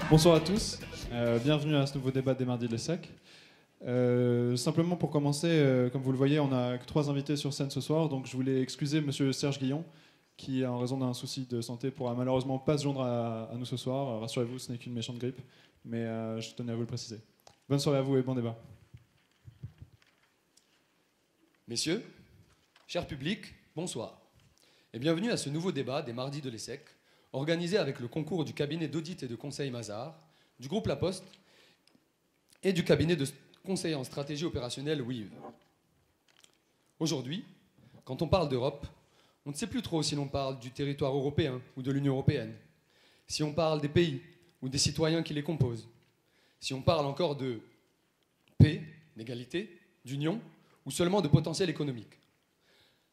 Bonsoir à tous, bienvenue à ce nouveau débat des mardis de l'ESSEC. Simplement pour commencer, comme vous le voyez, on n'a que 3 invités sur scène ce soir, donc je voulais excuser monsieur Serge Guillon, qui, en raison d'un souci de santé, pourra malheureusement pas se joindre à nous ce soir. Rassurez-vous, ce n'est qu'une méchante grippe, mais je tenais à vous le préciser. Bonne soirée à vous et bon débat. Messieurs, cher public, bonsoir. Et bienvenue à ce nouveau débat des mardis de l'ESSEC, organisé avec le concours du cabinet d'audit et de conseil Mazars, du groupe La Poste et du cabinet de conseil en stratégie opérationnelle WIV. Aujourd'hui, quand on parle d'Europe, on ne sait plus trop si l'on parle du territoire européen ou de l'Union européenne, si on parle des pays ou des citoyens qui les composent, si on parle encore de paix, d'égalité, d'union ou seulement de potentiel économique.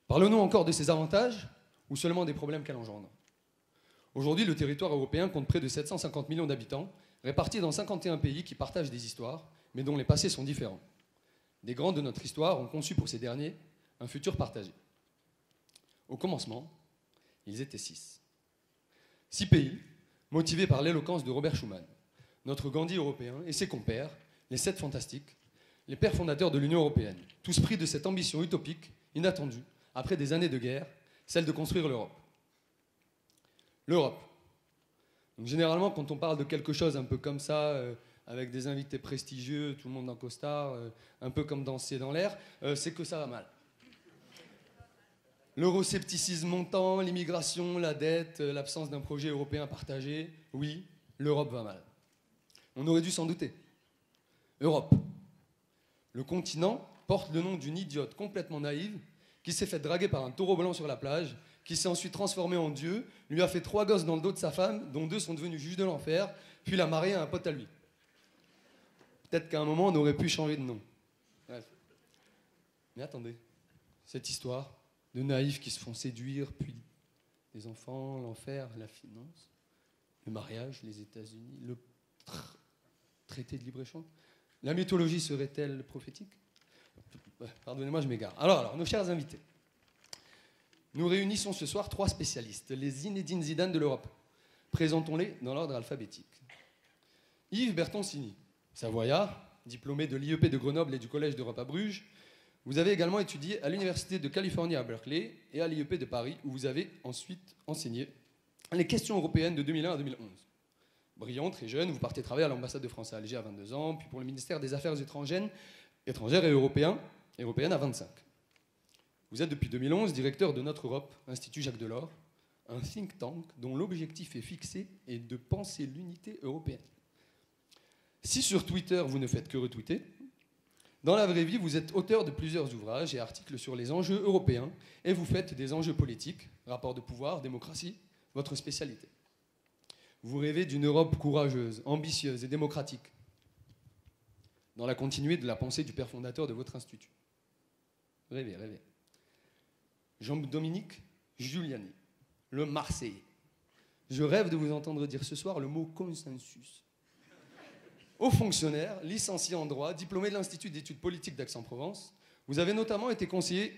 Parlons-nous encore de ses avantages ou seulement des problèmes qu'elle engendre? Aujourd'hui, le territoire européen compte près de 750 millions d'habitants, répartis dans 51 pays qui partagent des histoires, mais dont les passés sont différents. Des grands de notre histoire ont conçu pour ces derniers un futur partagé. Au commencement, ils étaient 6. 6 pays, motivés par l'éloquence de Robert Schuman, notre Gandhi européen et ses compères, les 7 fantastiques, les pères fondateurs de l'Union européenne, tous pris de cette ambition utopique, inattendue, après des années de guerre, celle de construire l'Europe. L'Europe. Donc généralement, quand on parle de quelque chose un peu comme ça, avec des invités prestigieux, tout le monde en costard, un peu comme danser dans l'air, c'est que ça va mal. L'euroscepticisme montant, l'immigration, la dette, l'absence d'un projet européen partagé, oui, l'Europe va mal. On aurait dû s'en douter. Europe. Le continent porte le nom d'une idiote complètement naïve qui s'est fait draguer par un taureau blanc sur la plage, qui s'est ensuite transformé en Dieu, lui a fait 3 gosses dans le dos de sa femme, dont 2 sont devenus juges de l'enfer, puis l'a marié à un pote à lui. Peut-être qu'à un moment, on aurait pu changer de nom. Bref. Mais attendez, cette histoire de naïfs qui se font séduire, puis les enfants, l'enfer, la finance, le mariage, les États-Unis, le traité de libre-échange, la mythologie serait-elle prophétique? Pardonnez-moi, je m'égare. Alors, nos chers invités. Nous réunissons ce soir 3 spécialistes, les Zinedine Zidane de l'Europe. Présentons-les dans l'ordre alphabétique. Yves Bertoncini, savoyard, diplômé de l'IEP de Grenoble et du Collège d'Europe à Bruges. Vous avez également étudié à l'Université de Californie à Berkeley et à l'IEP de Paris, où vous avez ensuite enseigné les questions européennes de 2001 à 2011. Brillant, très jeune, vous partez travailler à l'ambassade de France à Alger à 22 ans, puis pour le ministère des Affaires étrangères et européennes à 25. Vous êtes depuis 2011 directeur de Notre Europe, Institut Jacques Delors, un think tank dont l'objectif est fixé et de penser l'unité européenne. Si sur Twitter vous ne faites que retweeter, dans la vraie vie vous êtes auteur de plusieurs ouvrages et articles sur les enjeux européens et vous faites des enjeux politiques, rapport de pouvoir, démocratie, votre spécialité. Vous rêvez d'une Europe courageuse, ambitieuse et démocratique, dans la continuité de la pensée du père fondateur de votre institut. Rêvez, rêvez. Jean-Dominique Giuliani, le Marseillais. Je rêve de vous entendre dire ce soir le mot consensus. Haut fonctionnaire, licencié en droit, diplômé de l'Institut d'études politiques d'Aix-en-Provence, vous avez notamment été conseiller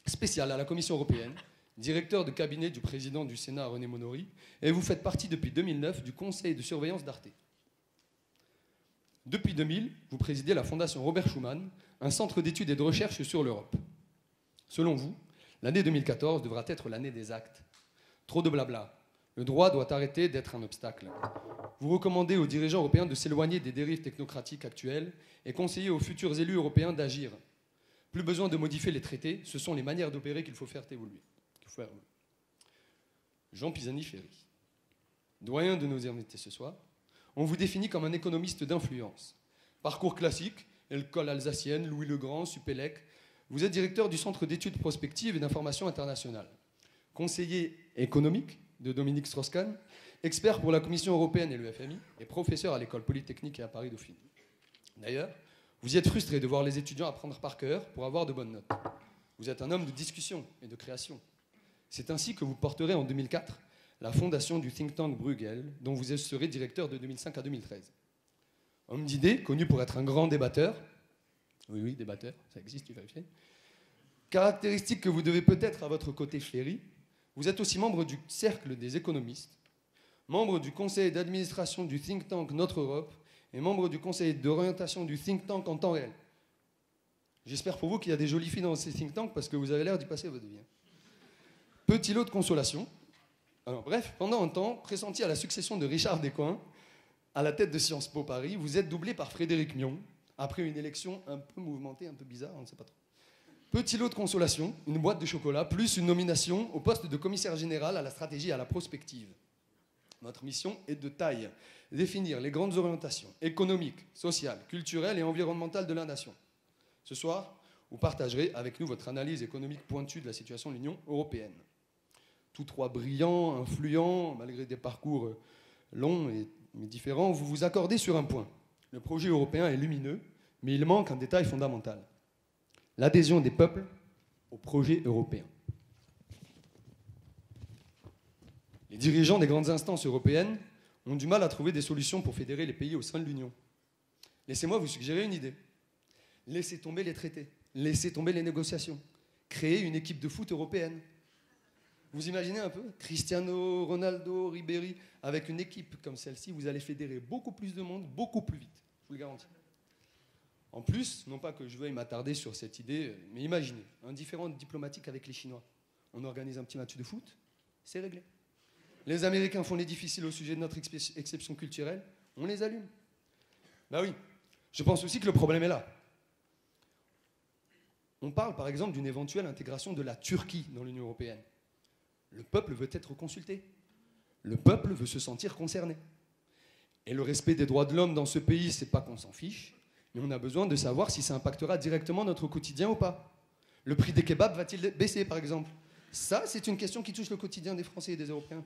spécial à la Commission européenne, directeur de cabinet du président du Sénat René Monory, et vous faites partie depuis 2009 du conseil de surveillance d'Arte. Depuis 2000, vous présidez la Fondation Robert Schuman, un centre d'études et de recherche sur l'Europe. Selon vous, l'année 2014 devra être l'année des actes. Trop de blabla. Le droit doit arrêter d'être un obstacle. Vous recommandez aux dirigeants européens de s'éloigner des dérives technocratiques actuelles et conseillez aux futurs élus européens d'agir. Plus besoin de modifier les traités, ce sont les manières d'opérer qu'il faut faire évoluer. Jean Pisani-Ferry, doyen de nos invités ce soir, on vous définit comme un économiste d'influence. Parcours classique, école alsacienne, Louis le Grand, Supélec. Vous êtes directeur du Centre d'études prospectives et d'information internationale. Conseiller économique de Dominique Strauss-Kahn, expert pour la Commission européenne et le FMI, et professeur à l'École polytechnique et à Paris-Dauphine. D'ailleurs, vous y êtes frustré de voir les étudiants apprendre par cœur pour avoir de bonnes notes. Vous êtes un homme de discussion et de création. C'est ainsi que vous porterez en 2004 la fondation du think tank Bruegel, dont vous serez directeur de 2005 à 2013. Homme d'idées, connu pour être un grand débatteur. Oui, débatteur, ça existe, tu vérifies. Caractéristique que vous devez peut-être à votre côté Ferry, vous êtes aussi membre du cercle des économistes. membre du conseil d'administration du think tank Notre Europe et membre du conseil d'orientation du think tank En Temps Réel. J'espère pour vous qu'il y a des jolies filles dans ces think tanks parce que vous avez l'air d'y passer votre vie. Petit lot de consolation. Alors, bref, pendant un temps, pressenti à la succession de Richard Descoings, à la tête de Sciences Po Paris, vous êtes doublé par Frédéric Mion, après une élection un peu mouvementée, un peu bizarre, on ne sait pas trop. Petit lot de consolation, une boîte de chocolat, plus une nomination au poste de commissaire général à la stratégie et à la prospective. Votre mission est de taille, définir les grandes orientations économiques, sociales, culturelles et environnementales de la nation. Ce soir, vous partagerez avec nous votre analyse économique pointue de la situation de l'Union européenne. Tous trois brillants, influents, malgré des parcours longs mais différents, vous vous accordez sur un point. Le projet européen est lumineux, mais il manque un détail fondamental. L'adhésion des peuples au projet européen. Les dirigeants des grandes instances européennes ont du mal à trouver des solutions pour fédérer les pays au sein de l'Union. Laissez-moi vous suggérer une idée. Laissez tomber les traités, laissez tomber les négociations, créez une équipe de foot européenne. Vous imaginez un peu Cristiano Ronaldo, Ribéry, avec une équipe comme celle-ci, vous allez fédérer beaucoup plus de monde, beaucoup plus vite, je vous le garantis. En plus, non pas que je veuille m'attarder sur cette idée, mais imaginez, un différend diplomatique avec les Chinois. On organise un petit match de foot, c'est réglé. Les Américains font les difficiles au sujet de notre exception culturelle, on les allume. Ben oui, je pense aussi que le problème est là. On parle par exemple d'une éventuelle intégration de la Turquie dans l'Union européenne. Le peuple veut être consulté. Le peuple veut se sentir concerné. Et le respect des droits de l'homme dans ce pays, c'est pas qu'on s'en fiche, mais on a besoin de savoir si ça impactera directement notre quotidien ou pas. Le prix des kebabs va-t-il baisser, par exemple? Ça, c'est une question qui touche le quotidien des Français et des Européens.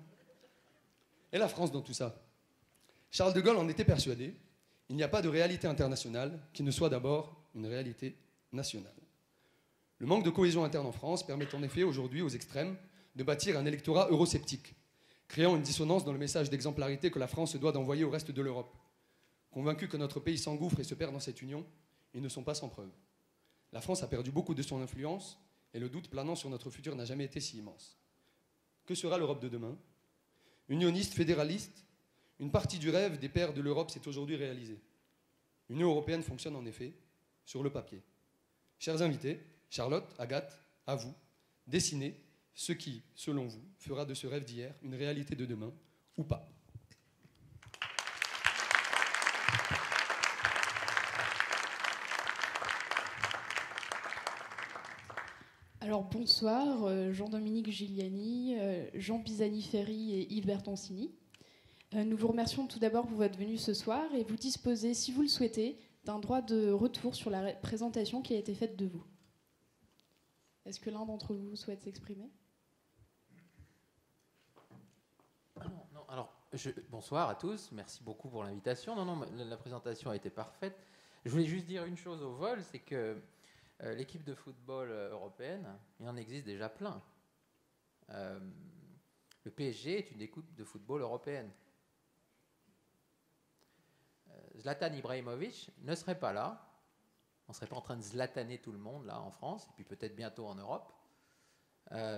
Et la France dans tout ça? Charles de Gaulle en était persuadé. Il n'y a pas de réalité internationale qui ne soit d'abord une réalité nationale. Le manque de cohésion interne en France permet en effet aujourd'hui aux extrêmes de bâtir un électorat eurosceptique, créant une dissonance dans le message d'exemplarité que la France se doit d'envoyer au reste de l'Europe. Convaincus que notre pays s'engouffre et se perd dans cette union, ils ne sont pas sans preuve. La France a perdu beaucoup de son influence et le doute planant sur notre futur n'a jamais été si immense. Que sera l'Europe de demain? Unioniste, fédéraliste, une partie du rêve des pères de l'Europe s'est aujourd'hui réalisée. L'Union européenne fonctionne en effet sur le papier. Chers invités, Charlotte, Agathe, à vous, dessinez ce qui, selon vous, fera de ce rêve d'hier une réalité de demain, ou pas. Alors bonsoir, Jean-Dominique Giuliani, Jean Pisani-Ferry et Yves Bertoncini. Nous vous remercions tout d'abord pour votre venue ce soir et vous disposez, si vous le souhaitez, d'un droit de retour sur la présentation qui a été faite de vous. Est-ce que l'un d'entre vous souhaite s'exprimer? Non, alors, bonsoir à tous, merci beaucoup pour l'invitation. Non, la présentation a été parfaite. Je voulais juste dire une chose au vol, c'est que l'équipe de football européenne, il en existe déjà plein. Le PSG est une équipe de football européenne. Zlatan Ibrahimovic ne serait pas là. On ne serait pas en train de zlataner tout le monde là en France, et puis peut-être bientôt en Europe,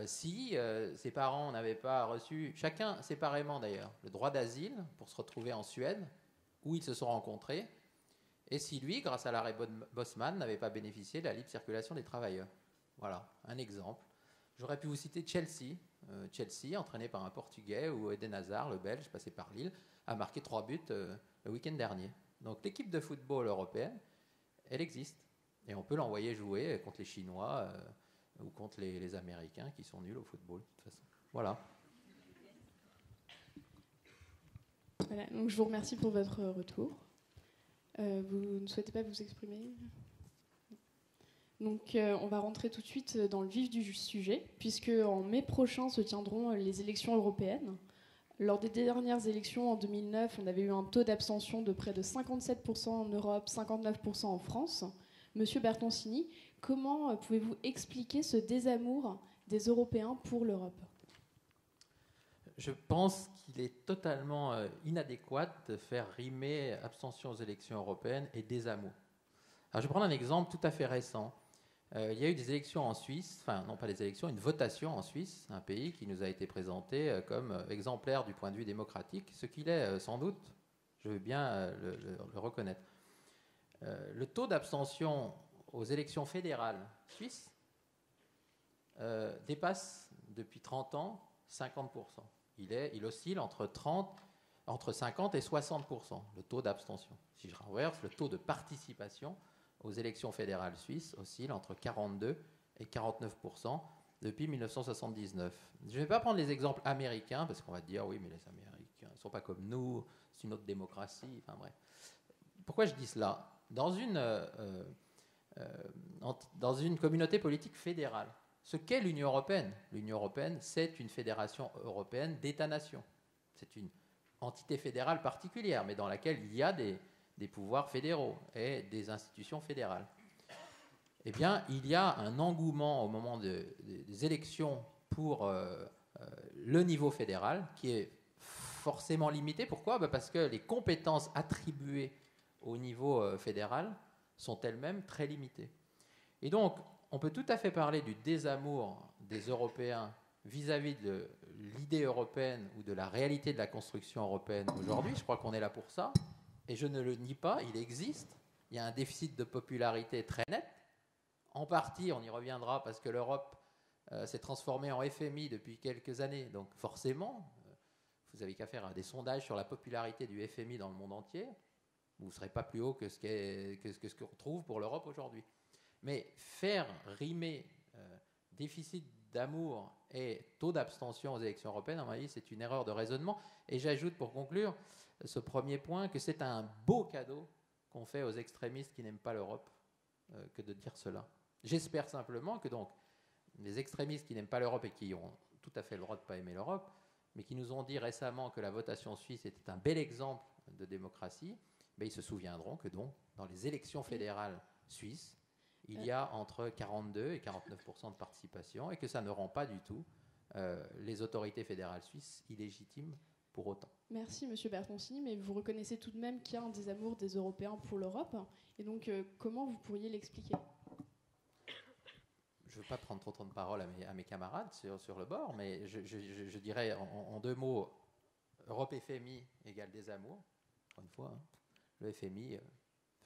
si ses parents n'avaient pas reçu, chacun séparément d'ailleurs, le droit d'asile pour se retrouver en Suède, où ils se sont rencontrés, et si lui, grâce à l'arrêt Bosman, n'avait pas bénéficié de la libre circulation des travailleurs. Voilà, un exemple. J'aurais pu vous citer Chelsea. Chelsea, entraîné par un Portugais, où Eden Hazard, le Belge, passé par Lille, a marqué 3 buts le week-end dernier. Donc l'équipe de football européenne, elle existe. Et on peut l'envoyer jouer contre les Chinois ou contre les Américains qui sont nuls au football, de toute façon. Voilà. Voilà, donc je vous remercie pour votre retour. Vous ne souhaitez pas vous exprimer? Donc on va rentrer tout de suite dans le vif du sujet, puisque en mai prochain se tiendront les élections européennes. Lors des dernières élections en 2009, on avait eu un taux d'abstention de près de 57% en Europe, 59% en France. Monsieur Bertoncini, comment pouvez-vous expliquer ce désamour des Européens pour l'Europe? Je pense qu'il est totalement inadéquat de faire rimer abstention aux élections européennes et désamour. Alors, je vais prendre un exemple tout à fait récent. il y a eu des élections en Suisse, enfin non pas des élections, une votation en Suisse, un pays qui nous a été présenté comme exemplaire du point de vue démocratique, ce qu'il est sans doute, je veux bien le reconnaître. Le taux d'abstention aux élections fédérales suisses dépasse depuis 30 ans 50%. Il oscille entre 50 et 60%, le taux d'abstention. Si je renverse, le taux de participation aux élections fédérales suisses oscille entre 42 et 49% depuis 1979. Je ne vais pas prendre les exemples américains, parce qu'on va dire, oui, mais les Américains ne sont pas comme nous, c'est une autre démocratie, enfin bref. Pourquoi je dis cela ? Dans une communauté politique fédérale, ce qu'est l'Union européenne, c'est une fédération européenne d'États-nations. C'est une entité fédérale particulière, mais dans laquelle il y a des pouvoirs fédéraux et des institutions fédérales. Eh bien, il y a un engouement au moment des élections pour le niveau fédéral qui est forcément limité. Pourquoi ? Parce que les compétences attribuées au niveau fédéral sont elles-mêmes très limitées. Et donc, on peut tout à fait parler du désamour des Européens vis-à-vis de l'idée européenne ou de la réalité de la construction européenne aujourd'hui. Je crois qu'on est là pour ça. Et je ne le nie pas, il existe. Il y a un déficit de popularité très net. En partie, on y reviendra parce que l'Europe s'est transformée en FMI depuis quelques années. Donc forcément, vous n'avez qu'à faire des sondages sur la popularité du FMI dans le monde entier. Vous ne serez pas plus haut que ce qu'on trouve pour l'Europe aujourd'hui. Mais faire rimer déficit d'amour et taux d'abstention aux élections européennes, à mon avis, c'est une erreur de raisonnement. Et j'ajoute pour conclure ce premier point que c'est un beau cadeau qu'on fait aux extrémistes qui n'aiment pas l'Europe que de dire cela. J'espère simplement que donc les extrémistes qui n'aiment pas l'Europe et qui ont tout à fait le droit de ne pas aimer l'Europe, mais qui nous ont dit récemment que la votation suisse était un bel exemple de démocratie, ben ils se souviendront que donc dans les élections fédérales suisses, il y a entre 42 et 49% de participation et que ça ne rend pas du tout les autorités fédérales suisses illégitimes pour autant. Merci Monsieur Bertoncini, mais vous reconnaissez tout de même qu'il y a un désamour des Européens pour l'Europe. Et donc, comment vous pourriez l'expliquer ? Je ne veux pas prendre trop de temps de parole à mes camarades sur le bord, mais je dirais en deux mots, Europe FMI égale désamour. Encore une fois, hein, le FMI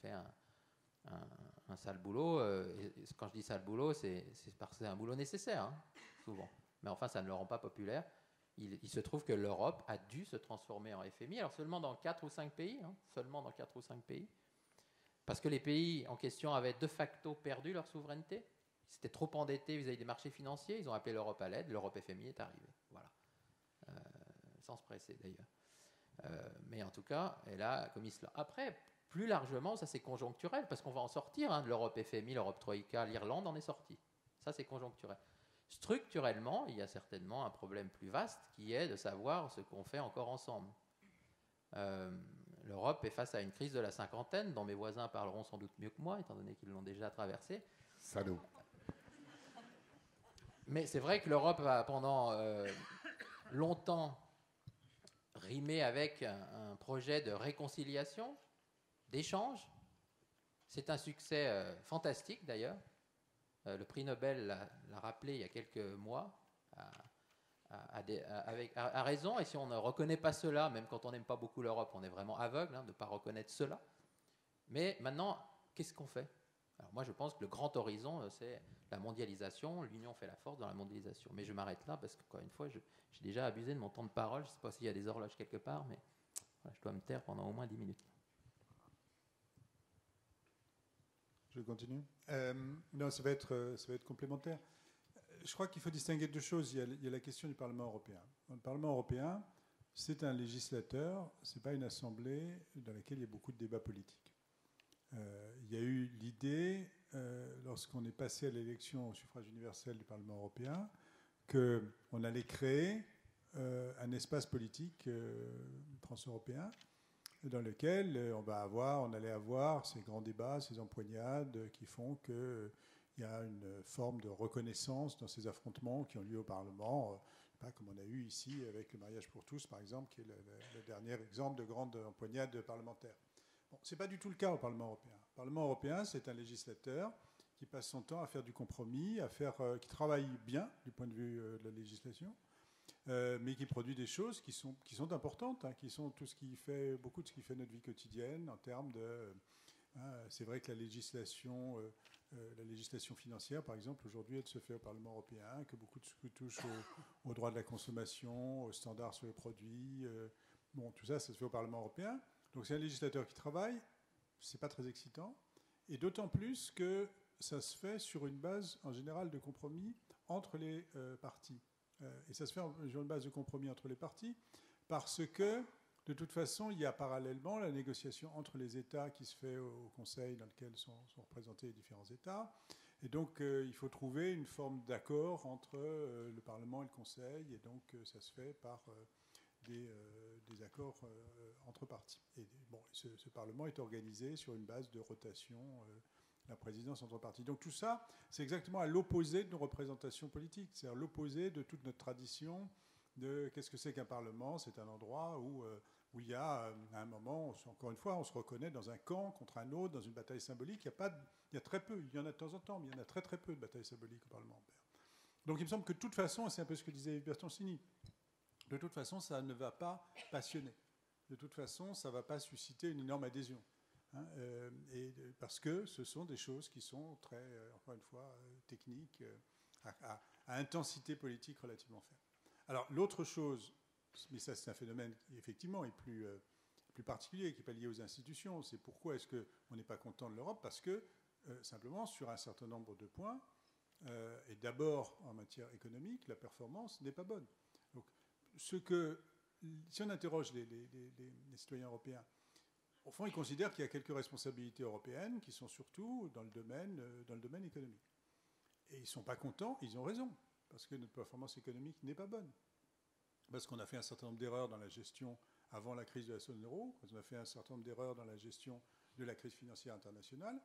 fait un sale boulot. Et quand je dis sale boulot, c'est parce que c'est un boulot nécessaire, hein, souvent. Mais enfin, ça ne le rend pas populaire. Il se trouve que l'Europe a dû se transformer en FMI, alors seulement dans 4 ou 5 pays, hein, seulement dans 4 ou 5 pays, parce que les pays en question avaient de facto perdu leur souveraineté. Ils s'étaient trop endettés vis-à-vis des marchés financiers, ils ont appelé l'Europe à l'aide, l'Europe FMI est arrivée. Voilà. Sans se presser d'ailleurs. Mais en tout cas, elle a commis cela. Après, plus largement, ça c'est conjoncturel, parce qu'on va en sortir hein, de l'Europe FMI, l'Europe Troïka, l'Irlande en est sortie. Ça c'est conjoncturel. Structurellement, il y a certainement un problème plus vaste qui est de savoir ce qu'on fait encore ensemble. L'Europe est face à une crise de la cinquantaine, dont mes voisins parleront sans doute mieux que moi, étant donné qu'ils l'ont déjà traversée. Salaud. Mais c'est vrai que l'Europe a pendant longtemps rimé avec un projet de réconciliation, d'échange. C'est un succès fantastique d'ailleurs. Le prix Nobel l'a rappelé il y a quelques mois, à raison, et si on ne reconnaît pas cela, même quand on n'aime pas beaucoup l'Europe, on est vraiment aveugle hein, de ne pas reconnaître cela. Mais maintenant, qu'est-ce qu'on fait ? Alors moi je pense que le grand horizon, c'est la mondialisation, l'union fait la force dans la mondialisation. Mais je m'arrête là parce qu'encore une fois, j'ai déjà abusé de mon temps de parole, je ne sais pas s'il y a des horloges quelque part, mais voilà, je dois me taire pendant au moins 10 minutes. Je continue. Non, ça va être complémentaire. Je crois qu'il faut distinguer deux choses. Il y a la question du Parlement européen. Le Parlement européen, c'est un législateur, ce n'est pas une assemblée dans laquelle il y a beaucoup de débats politiques. Il y a eu l'idée, lorsqu'on est passé à l'élection au suffrage universel du Parlement européen, qu'on allait créer un espace politique transeuropéen dans lequel on allait avoir ces grands débats, ces empoignades qui font qu'il y a une forme de reconnaissance dans ces affrontements qui ont lieu au Parlement, pas comme on a eu ici avec le mariage pour tous, par exemple, qui est le dernier exemple de grande empoignade parlementaire. Bon, ce n'est pas du tout le cas au Parlement européen. Le Parlement européen, c'est un législateur qui passe son temps à faire du compromis, qui travaille bien du point de vue de la législation, mais qui produit des choses qui sont importantes, hein, qui sont beaucoup de ce qui fait notre vie quotidienne en termes de... c'est vrai que la législation financière, par exemple, aujourd'hui, elle se fait au Parlement européen, que beaucoup de ce qui touche au droit de la consommation, aux standards sur les produits, tout ça, ça se fait au Parlement européen. Donc c'est un législateur qui travaille, c'est pas très excitant, et d'autant plus que ça se fait sur une base, en général, de compromis entre les partis. Et ça se fait sur une base de compromis entre les partis, parce que, de toute façon, il y a parallèlement la négociation entre les États qui se fait au Conseil dans lequel sont représentés les différents États. Et donc, il faut trouver une forme d'accord entre le Parlement et le Conseil. Et donc, ça se fait par des accords entre partis. Et bon, ce Parlement est organisé sur une base de rotation, la présidence entre partis. Donc tout ça, c'est exactement à l'opposé de nos représentations politiques. C'est à l'opposé de toute notre tradition de qu'est-ce que c'est qu'un Parlement. C'est un endroit où il y a, à un moment, encore une fois, on se reconnaît dans un camp contre un autre, dans une bataille symbolique. Il y a très peu, il y en a de temps en temps, mais il y en a très très peu de batailles symboliques au Parlement européen. Donc il me semble que de toute façon, c'est un peu ce que disait Yves Bertoncini, de toute façon, ça ne va pas passionner. De toute façon, ça ne va pas susciter une énorme adhésion. Hein, parce que ce sont des choses qui sont très, encore une fois, techniques, à intensité politique relativement faible. Alors, l'autre chose, mais ça c'est un phénomène qui effectivement est plus particulier, qui n'est pas lié aux institutions, c'est pourquoi est-ce qu'on n'est pas content de l'Europe? Parce que, simplement, sur un certain nombre de points, et d'abord en matière économique, la performance n'est pas bonne. Donc, si on interroge les citoyens européens, au fond, ils considèrent qu'il y a quelques responsabilités européennes qui sont surtout dans le domaine économique. Et ils ne sont pas contents, ils ont raison, parce que notre performance économique n'est pas bonne. Parce qu'on a fait un certain nombre d'erreurs dans la gestion avant la crise de la zone euro, on a fait un certain nombre d'erreurs dans la gestion de la crise financière internationale,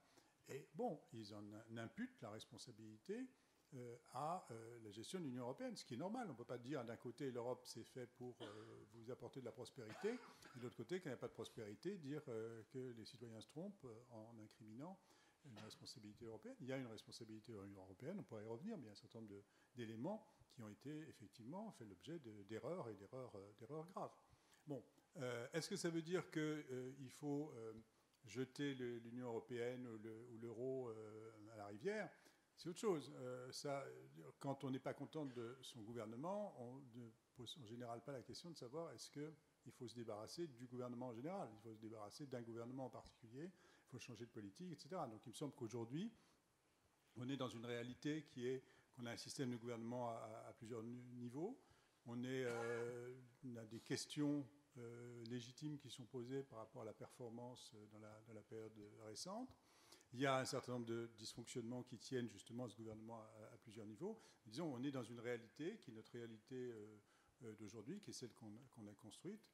et bon, ils en imputent la responsabilité à la gestion de l'Union européenne, ce qui est normal. On ne peut pas dire d'un côté l'Europe c'est fait pour vous apporter de la prospérité, et de l'autre côté, quand il n'y a pas de prospérité, dire que les citoyens se trompent en incriminant une responsabilité européenne. Il y a une responsabilité européenne, on pourrait y revenir, mais il y a un certain nombre d'éléments qui ont été effectivement fait l'objet d'erreurs et d'erreurs graves. Bon, est-ce que ça veut dire qu'il faut jeter l'Union européenne ou l'euro à la rivière? C'est autre chose. Quand on n'est pas content de son gouvernement, on ne pose en général pas la question de savoir est-ce qu'il faut se débarrasser du gouvernement en général. Il faut se débarrasser d'un gouvernement en particulier. Il faut changer de politique, etc. Donc il me semble qu'aujourd'hui, on est dans une réalité qu'on a un système de gouvernement à plusieurs niveaux. On a des questions légitimes qui sont posées par rapport à la performance dans la période récente. Il y a un certain nombre de dysfonctionnements qui tiennent justement à ce gouvernement à plusieurs niveaux. Disons, on est dans une réalité qui est notre réalité d'aujourd'hui, qui est celle qu'on a construite.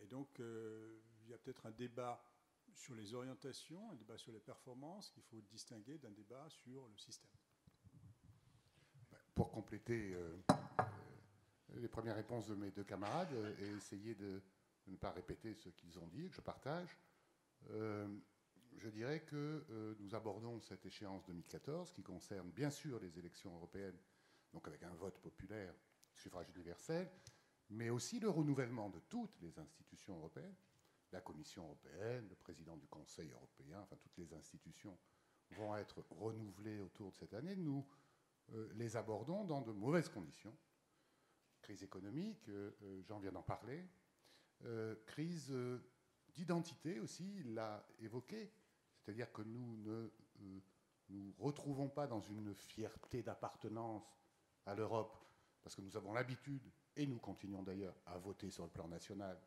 Et donc, il y a peut-être un débat sur les orientations, un débat sur les performances qu'il faut distinguer d'un débat sur le système. Pour compléter les premières réponses de mes deux camarades et essayer de ne pas répéter ce qu'ils ont dit, que je partage, je dirais que nous abordons cette échéance 2014 qui concerne bien sûr les élections européennes, donc avec un vote populaire, suffrage universel, mais aussi le renouvellement de toutes les institutions européennes, la Commission européenne, le président du Conseil européen, enfin toutes les institutions vont être renouvelées autour de cette année. Nous les abordons dans de mauvaises conditions. Crise économique, Jean vient d'en parler, crise d'identité aussi, il l'a évoqué, c'est-à-dire que nous ne nous retrouvons pas dans une fierté d'appartenance à l'Europe, parce que nous avons l'habitude, et nous continuons d'ailleurs à voter sur le plan national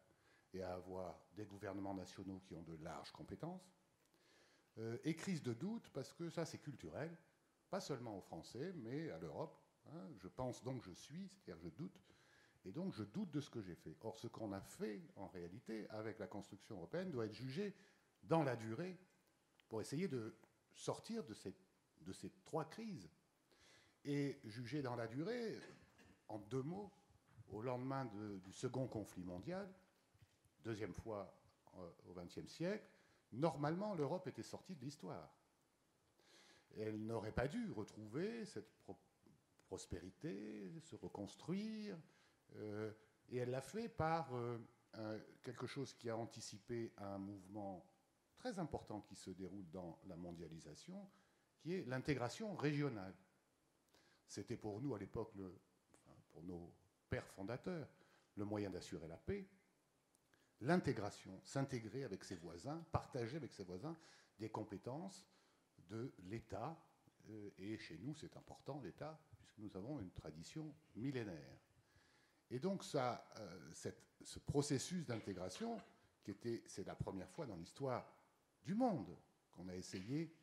et à avoir des gouvernements nationaux qui ont de larges compétences, et crise de doute, parce que ça c'est culturel, pas seulement aux Français, mais à l'Europe. Hein, je pense donc je suis, c'est-à-dire je doute, et donc je doute de ce que j'ai fait. Or, ce qu'on a fait, en réalité, avec la construction européenne, doit être jugé dans la durée pour essayer de sortir de ces trois crises. Et jugé dans la durée, en deux mots, au lendemain du second conflit mondial, deuxième fois au XXe siècle, normalement, l'Europe était sortie de l'histoire. elle n'aurait pas dû retrouver cette prospérité, se reconstruire, et elle l'a fait par quelque chose qui a anticipé un mouvement très important qui se déroule dans la mondialisation, qui est l'intégration régionale. C'était pour nous à l'époque, pour nos pères fondateurs, le moyen d'assurer la paix, l'intégration, s'intégrer avec ses voisins, partager avec ses voisins des compétences de l'État. Et chez nous, c'est important, l'État, puisque nous avons une tradition millénaire. Et donc, ce processus d'intégration, c'est la première fois dans l'histoire du monde qu'on a essayé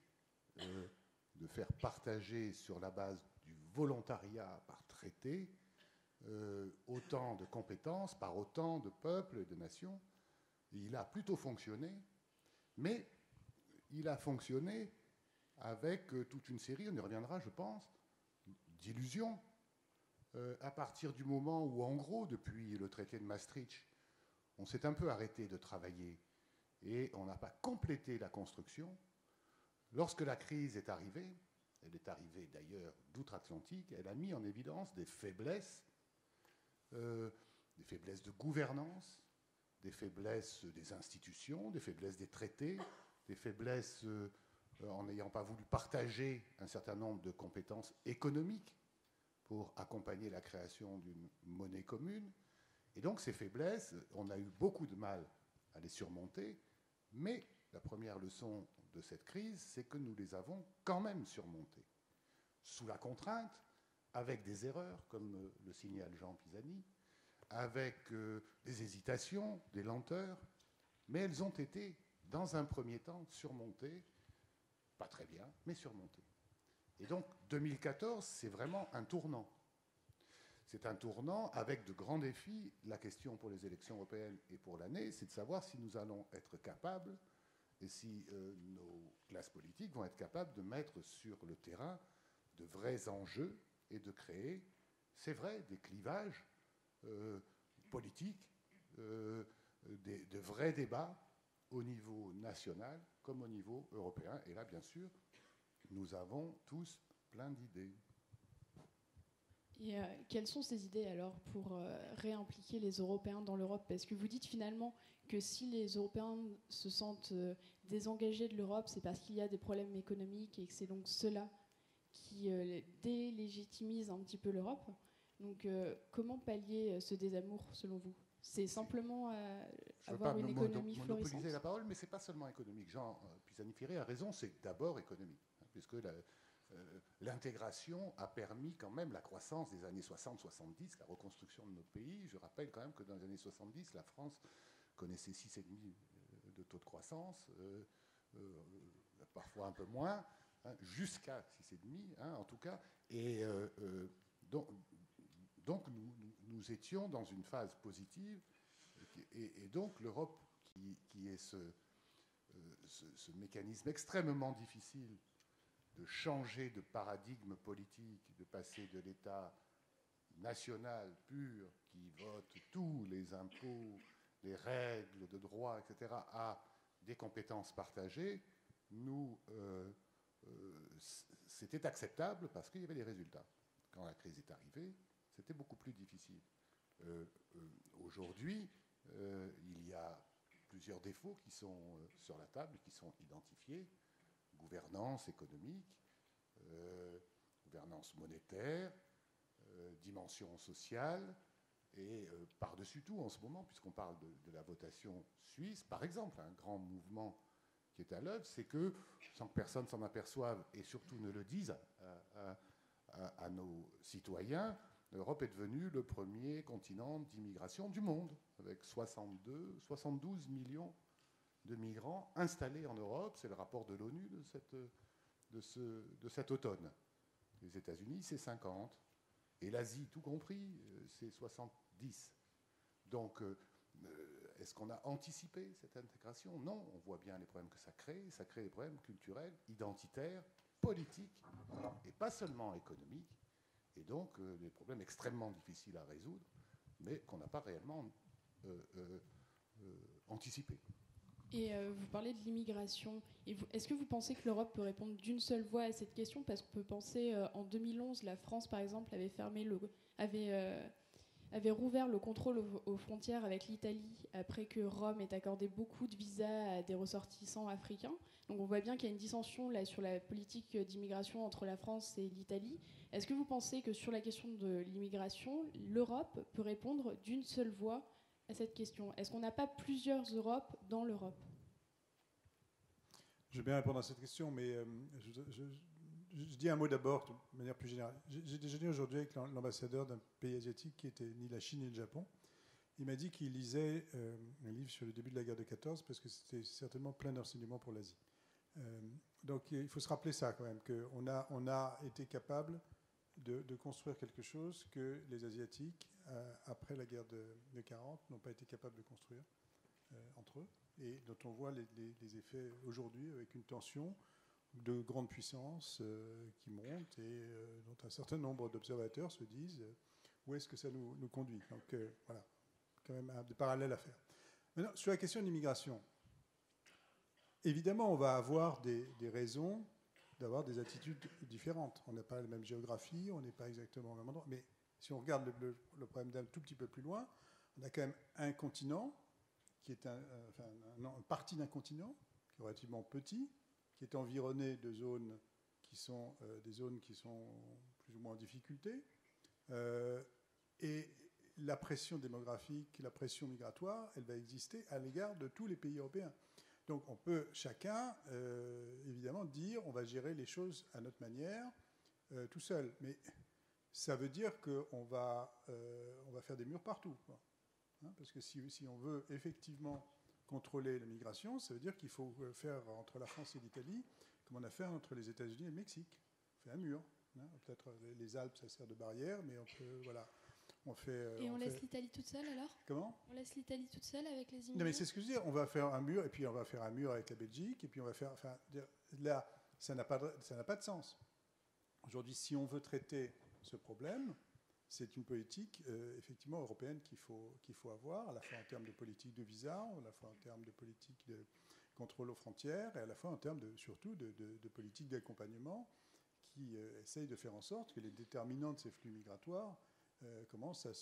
de faire partager sur la base du volontariat par traité autant de compétences par autant de peuples et de nations. Et il a plutôt fonctionné, mais il a fonctionné avec toute une série, on y reviendra je pense, d'illusions. À partir du moment où, en gros, depuis le traité de Maastricht, on s'est un peu arrêté de travailler et on n'a pas complété la construction, lorsque la crise est arrivée, elle est arrivée d'ailleurs d'outre-Atlantique, elle a mis en évidence des faiblesses de gouvernance, des faiblesses des institutions, des faiblesses des traités, des faiblesses en n'ayant pas voulu partager un certain nombre de compétences économiques pour accompagner la création d'une monnaie commune. Et donc ces faiblesses, on a eu beaucoup de mal à les surmonter, mais la première leçon de cette crise, c'est que nous les avons quand même surmontées, sous la contrainte, avec des erreurs, comme le signale Jean Pisani, avec des hésitations, des lenteurs, mais elles ont été, dans un premier temps, surmontées, pas très bien, mais surmontées. Et donc 2014, c'est vraiment un tournant. C'est un tournant avec de grands défis. La question pour les élections européennes et pour l'année, c'est de savoir si nous allons être capables et si nos classes politiques vont être capables de mettre sur le terrain de vrais enjeux et de créer, c'est vrai, des clivages politiques, de vrais débats au niveau national comme au niveau européen. Et là, bien sûr, nous avons tous plein d'idées. Et quelles sont ces idées alors pour réimpliquer les Européens dans l'Europe? Parce que vous dites finalement que si les Européens se sentent désengagés de l'Europe, c'est parce qu'il y a des problèmes économiques et que c'est donc cela qui délégitimise un petit peu l'Europe. Donc comment pallier ce désamour selon vous? C'est simplement avoir une économie florissante? Je ne veux pas monopoliser la parole, mais ce n'est pas seulement économique. Jean Pisani-Ferry a raison, c'est d'abord économique, puisque l'intégration a permis quand même la croissance des années 60-70, la reconstruction de notre pays. Je rappelle quand même que dans les années 70, la France connaissait 6,5 de taux de croissance, parfois un peu moins, jusqu'à 6,5 en tout cas. Et donc nous étions dans une phase positive, et donc l'Europe, qui est ce mécanisme extrêmement difficile de changer de paradigme politique, de passer de l'État national pur qui vote tous les impôts, les règles de droit, etc., à des compétences partagées, c'était acceptable parce qu'il y avait des résultats. Quand la crise est arrivée, c'était beaucoup plus difficile. Aujourd'hui, il y a plusieurs défauts qui sont sur la table, qui sont identifiés. Gouvernance économique, gouvernance monétaire, dimension sociale, et par-dessus tout en ce moment, puisqu'on parle de la votation suisse, par exemple, un grand mouvement qui est à l'œuvre, c'est que, sans que personne s'en aperçoive, et surtout ne le dise à nos citoyens, l'Europe est devenue le premier continent d'immigration du monde, avec 72 millions de migrants installés en Europe. C'est le rapport de l'ONU de cet automne. Les États-Unis, c'est 50. Et l'Asie, tout compris, c'est 70. Donc, est-ce qu'on a anticipé cette intégration? Non, on voit bien les problèmes que ça crée. Ça crée des problèmes culturels, identitaires, politiques, et pas seulement économiques. Et donc, des problèmes extrêmement difficiles à résoudre, mais qu'on n'a pas réellement anticipés. Et vous parlez de l'immigration. Est-ce que vous pensez que l'Europe peut répondre d'une seule voix à cette question? Parce qu'on peut penser, en 2011, la France, par exemple, avait rouvert le contrôle aux frontières avec l'Italie après que Rome ait accordé beaucoup de visas à des ressortissants africains. Donc on voit bien qu'il y a une dissension là, sur la politique d'immigration entre la France et l'Italie. Est-ce que vous pensez que sur la question de l'immigration, l'Europe peut répondre d'une seule voix à cette question? Est-ce qu'on n'a pas plusieurs Europes dans l'Europe? Je vais bien répondre à cette question, mais je dis un mot d'abord, de manière plus générale. J'ai déjeuné aujourd'hui avec l'ambassadeur d'un pays asiatique qui était ni la Chine ni le Japon. Il m'a dit qu'il lisait un livre sur le début de la guerre de 14 parce que c'était certainement plein d'enseignements pour l'Asie. Donc il faut se rappeler ça quand même, qu'on a été capable de construire quelque chose que les Asiatiques, après la guerre de 40, n'ont pas été capables de construire entre eux, et dont on voit les effets aujourd'hui avec une tension de grande puissance qui monte et dont un certain nombre d'observateurs se disent où est-ce que ça nous conduit. Donc voilà, quand même des parallèles à faire. Maintenant, sur la question de l'immigration, évidemment, on va avoir des raisons d'avoir des attitudes différentes. On n'a pas la même géographie, on n'est pas exactement au même endroit. Mais si on regarde le problème d'un tout petit peu plus loin, on a quand même un continent qui est une partie d'un continent qui est relativement petit, qui est environné de zones qui sont des zones qui sont plus ou moins en difficulté. Et la pression démographique, la pression migratoire, elle va exister à l'égard de tous les pays européens. Donc on peut chacun, évidemment, dire on va gérer les choses à notre manière, tout seul. Mais ça veut dire qu'on va faire des murs partout, quoi. Hein, parce que si on veut effectivement contrôler la migration, ça veut dire qu'il faut faire entre la France et l'Italie comme on a fait entre les États-Unis et le Mexique. On fait un mur. Hein, peut-être les Alpes, ça sert de barrière, mais on peut, voilà. Et on laisse l'Italie toute seule alors? Comment? On laisse l'Italie toute seule avec les immigrés? Non, mais c'est ce que je veux dire. On va faire un mur, et puis on va faire un mur avec la Belgique, et puis on va faire. Enfin, là, ça n'a pas de sens. Aujourd'hui, si on veut traiter ce problème, c'est une politique effectivement européenne qu'il faut avoir, à la fois en termes de politique de visa, à la fois en termes de politique de contrôle aux frontières, et à la fois en termes surtout de politique d'accompagnement qui essaye de faire en sorte que les déterminants de ces flux migratoires commence à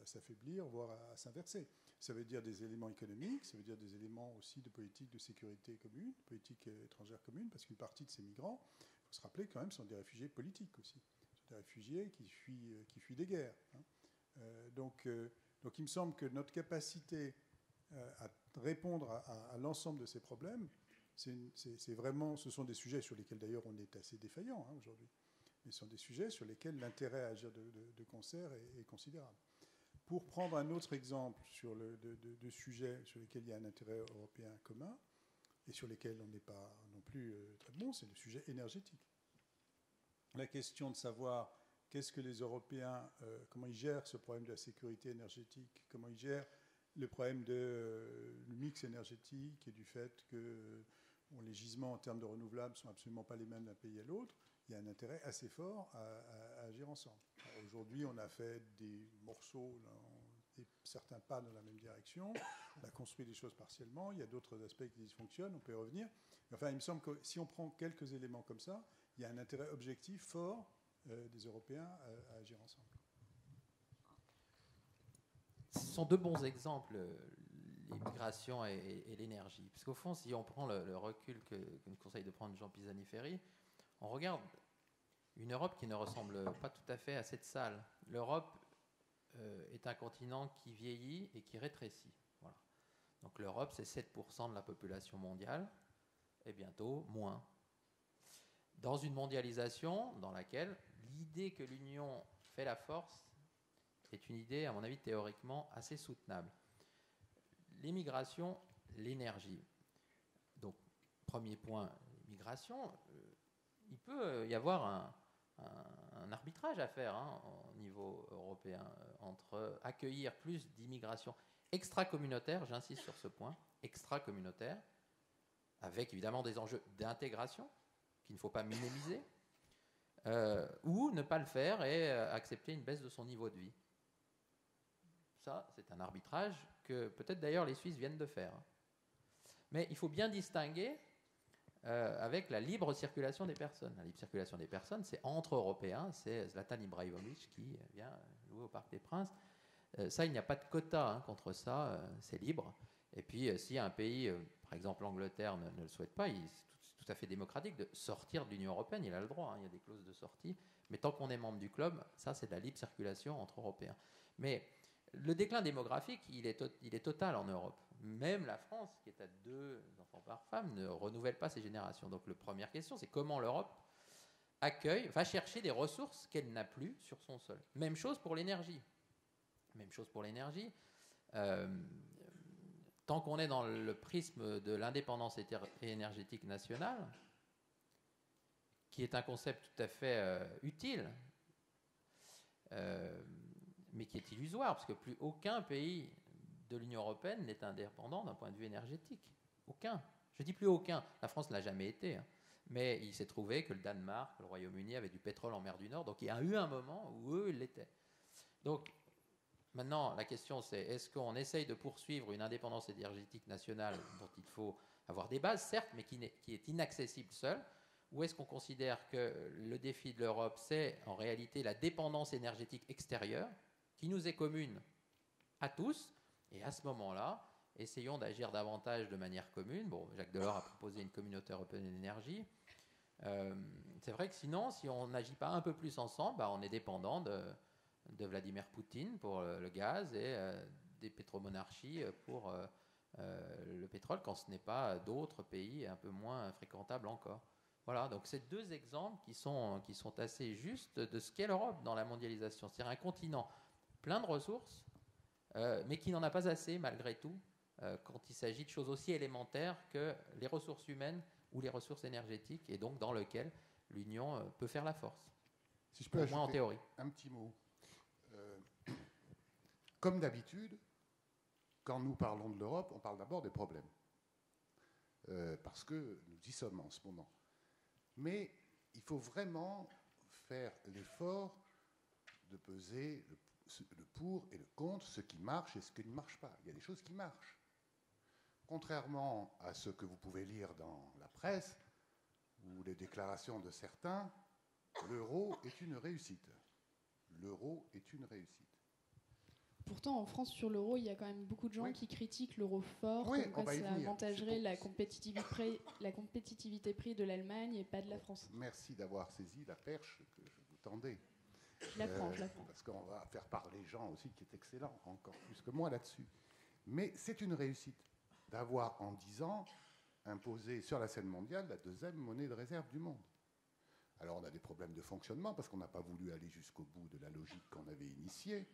s'affaiblir, voire à s'inverser. Ça veut dire des éléments économiques, ça veut dire des éléments aussi de politique de sécurité commune, politique étrangère commune, parce qu'une partie de ces migrants, il faut se rappeler quand même, sont des réfugiés politiques aussi. Ce sont des réfugiés qui fuient des guerres. Hein. Donc il me semble que notre capacité à répondre à l'ensemble de ces problèmes, c'est vraiment, ce sont des sujets sur lesquels d'ailleurs on est assez défaillant aujourd'hui. Mais ce sont des sujets sur lesquels l'intérêt à agir de concert est considérable. Pour prendre un autre exemple de sujets sur lesquels il y a un intérêt européen commun et sur lesquels on n'est pas non plus très bon, c'est le sujet énergétique. La question de savoir qu'est-ce que les Européens, comment ils gèrent ce problème de la sécurité énergétique, comment ils gèrent le problème du mix énergétique et du fait que les gisements en termes de renouvelables ne sont absolument pas les mêmes d'un pays à l'autre. Il y a un intérêt assez fort à agir ensemble. Aujourd'hui, on a fait des morceaux, et certains pas dans la même direction. On a construit des choses partiellement. Il y a d'autres aspects qui dysfonctionnent. On peut y revenir. Mais enfin, il me semble que si on prend quelques éléments comme ça, il y a un intérêt objectif fort des Européens à agir ensemble. Ce sont deux bons exemples, l'immigration et l'énergie. Parce qu'au fond, si on prend le recul que nous conseille de prendre Jean Pisani-Ferry, on regarde une Europe qui ne ressemble pas tout à fait à cette salle. L'Europe est un continent qui vieillit et qui rétrécit. Voilà. Donc l'Europe, c'est 7% de la population mondiale, et bientôt moins. Dans une mondialisation dans laquelle l'idée que l'union fait la force est une idée, à mon avis, théoriquement assez soutenable. L'immigration, l'énergie. Donc, premier point, l'immigration. Il peut y avoir un arbitrage à faire au niveau européen entre accueillir plus d'immigration extra-communautaire, j'insiste sur ce point, extra-communautaire, avec évidemment des enjeux d'intégration qu'il ne faut pas minimiser, ou ne pas le faire et accepter une baisse de son niveau de vie. Ça, c'est un arbitrage que peut-être d'ailleurs les Suisses viennent de faire. Mais il faut bien distinguer avec la libre circulation des personnes. La libre circulation des personnes, c'est entre Européens, c'est Zlatan Ibrahimovic qui vient jouer au Parc des Princes. Ça, il n'y a pas de quota contre ça, c'est libre. Et puis, si un pays, par exemple l'Angleterre, ne le souhaite pas, c'est tout à fait démocratique de sortir de l'Union européenne, il a le droit, il y a des clauses de sortie. Mais tant qu'on est membre du club, ça, c'est de la libre circulation entre Européens. Mais le déclin démographique, il est total en Europe. Même la France, qui est à 2 enfants par femme, ne renouvelle pas ses générations. Donc, la première question, c'est comment l'Europe va chercher des ressources qu'elle n'a plus sur son sol. Même chose pour l'énergie. Tant qu'on est dans le prisme de l'indépendance énergétique nationale, qui est un concept tout à fait utile, mais qui est illusoire, parce que plus aucun pays de l'Union européenne n'est indépendant d'un point de vue énergétique. Aucun. Je dis plus aucun. La France ne l'a jamais été. Mais il s'est trouvé que le Danemark, le Royaume-Uni avaient du pétrole en mer du Nord, donc il y a eu un moment où eux l'étaient. Donc maintenant, la question c'est, est-ce qu'on essaye de poursuivre une indépendance énergétique nationale dont il faut avoir des bases, certes, mais qui est inaccessible seule, ou est-ce qu'on considère que le défi de l'Europe, c'est en réalité la dépendance énergétique extérieure, qui nous est commune à tous, et à ce moment-là, essayons d'agir davantage de manière commune. Bon, Jacques Delors a proposé une communauté européenne de l'énergie. C'est vrai que sinon, si on n'agit pas un peu plus ensemble, on est dépendant de Vladimir Poutine pour le gaz et des pétromonarchies pour le pétrole, quand ce n'est pas d'autres pays un peu moins fréquentables encore. Voilà, donc c'est 2 exemples qui sont assez justes de ce qu'est l'Europe dans la mondialisation. C'est-à-dire un continent plein de ressources, mais qui n'en a pas assez malgré tout quand il s'agit de choses aussi élémentaires que les ressources humaines ou les ressources énergétiques, et donc dans lequel l'Union peut faire la force. Si je peux ajouter en théorie. Un petit mot. Comme d'habitude, quand nous parlons de l'Europe, on parle d'abord des problèmes. Parce que nous y sommes en ce moment. Mais il faut vraiment faire l'effort de peser le pour et le contre, ce qui marche et ce qui ne marche pas. Il y a des choses qui marchent. Contrairement à ce que vous pouvez lire dans la presse ou les déclarations de certains, l'euro est une réussite. L'euro est une réussite. Pourtant, en France, sur l'euro, il y a quand même beaucoup de gens qui critiquent l'euro fort, oui, comme quoi ça avantagerait la compétitivité prix de l'Allemagne et pas de la France. Merci d'avoir saisi la perche que je vous tendais. Je la prends. Parce qu'on va faire parler Jean aussi, qui est excellent, encore plus que moi là-dessus. Mais c'est une réussite d'avoir, en 10 ans, imposé sur la scène mondiale la 2e monnaie de réserve du monde. Alors on a des problèmes de fonctionnement, parce qu'on n'a pas voulu aller jusqu'au bout de la logique qu'on avait initiée.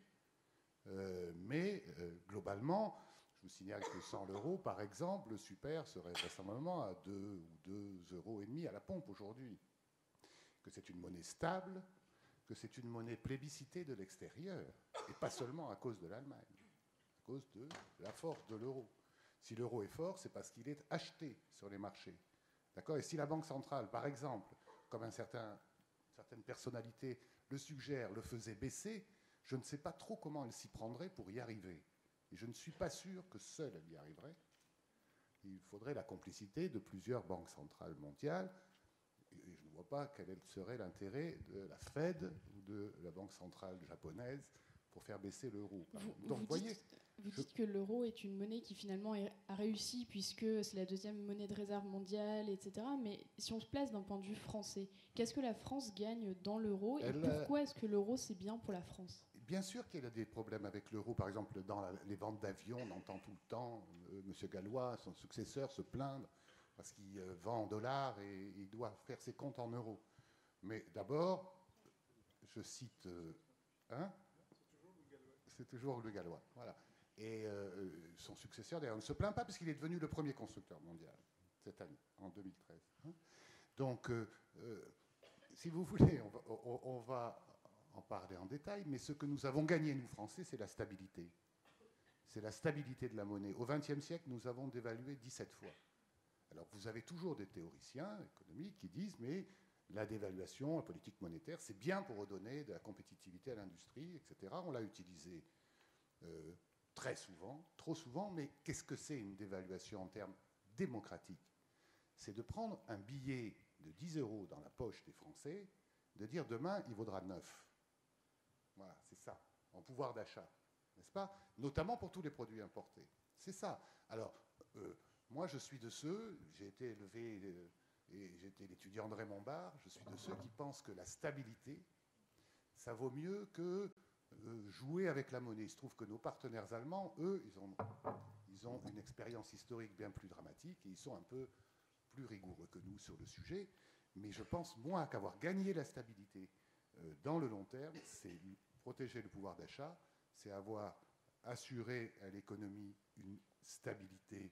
Mais globalement, je vous signale que sans l'euro, par exemple, le super serait vraisemblablement à 2 ou 2,5 euros à la pompe aujourd'hui. Que c'est une monnaie stable, que c'est une monnaie plébiscitée de l'extérieur, et pas seulement à cause de l'Allemagne, à cause de la force de l'euro. Si l'euro est fort, c'est parce qu'il est acheté sur les marchés. D'accord ? Et si la Banque centrale, par exemple, comme certaines personnalités le suggèrent, le faisait baisser, je ne sais pas trop comment elle s'y prendrait pour y arriver. Et je ne suis pas sûr que seule elle y arriverait. Il faudrait la complicité de plusieurs banques centrales mondiales. Et je ne vois pas quel serait l'intérêt de la Fed ou de la Banque centrale japonaise pour faire baisser l'euro. Vous dites que l'euro est une monnaie qui finalement a réussi puisque c'est la 2e monnaie de réserve mondiale, etc. Mais si on se place d'un point de vue français, qu'est-ce que la France gagne dans l'euro et pourquoi est-ce que l'euro c'est bien pour la France ? Bien sûr qu'il y a des problèmes avec l'euro. Par exemple, dans les ventes d'avions, on entend tout le temps M. Gallois, son successeur, se plaindre parce qu'il vend en dollars et il doit faire ses comptes en euros. Mais d'abord, je cite... c'est toujours le Gallois. Voilà. Et son successeur, d'ailleurs, ne se plaint pas parce qu'il est devenu le premier constructeur mondial cette année, en 2013. Donc, si vous voulez, on va en parler en détail, mais ce que nous avons gagné, nous, Français, c'est la stabilité. C'est la stabilité de la monnaie. Au XXe siècle, nous avons dévalué 17 fois. Alors, vous avez toujours des théoriciens économiques qui disent, mais la dévaluation, la politique monétaire, c'est bien pour redonner de la compétitivité à l'industrie, etc. On l'a utilisé très souvent, trop souvent, mais qu'est-ce que c'est une dévaluation en termes démocratique. C'est de prendre un billet de 10 € dans la poche des Français, de dire demain, il vaudra 9. Voilà, c'est ça, en pouvoir d'achat, n'est-ce pas? Notamment pour tous les produits importés. C'est ça. Alors, moi, je suis de ceux, j'ai été élevé et j'étais l'étudiant de Raymond Barre, je suis de ceux qui pensent que la stabilité, ça vaut mieux que jouer avec la monnaie. Il se trouve que nos partenaires allemands, eux, ils ont une expérience historique bien plus dramatique et ils sont un peu plus rigoureux que nous sur le sujet. Mais je pense, moi, qu'avoir gagné la stabilité dans le long terme, c'est protéger le pouvoir d'achat, c'est avoir assuré à l'économie une stabilité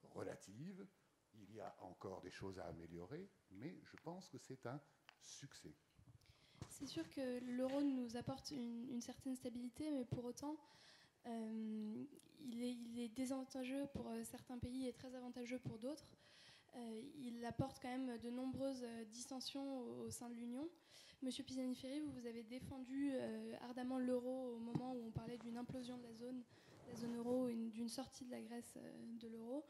relative. Il y a encore des choses à améliorer, mais je pense que c'est un succès. C'est sûr que l'euro nous apporte une certaine stabilité, mais pour autant, il est désavantageux pour certains pays et très avantageux pour d'autres. Il apporte quand même de nombreuses dissensions au sein de l'Union. Monsieur Pisani-Ferry, vous avez défendu ardemment l'euro au moment où on parlait d'une implosion de la zone euro, d'une sortie de la Grèce de l'euro.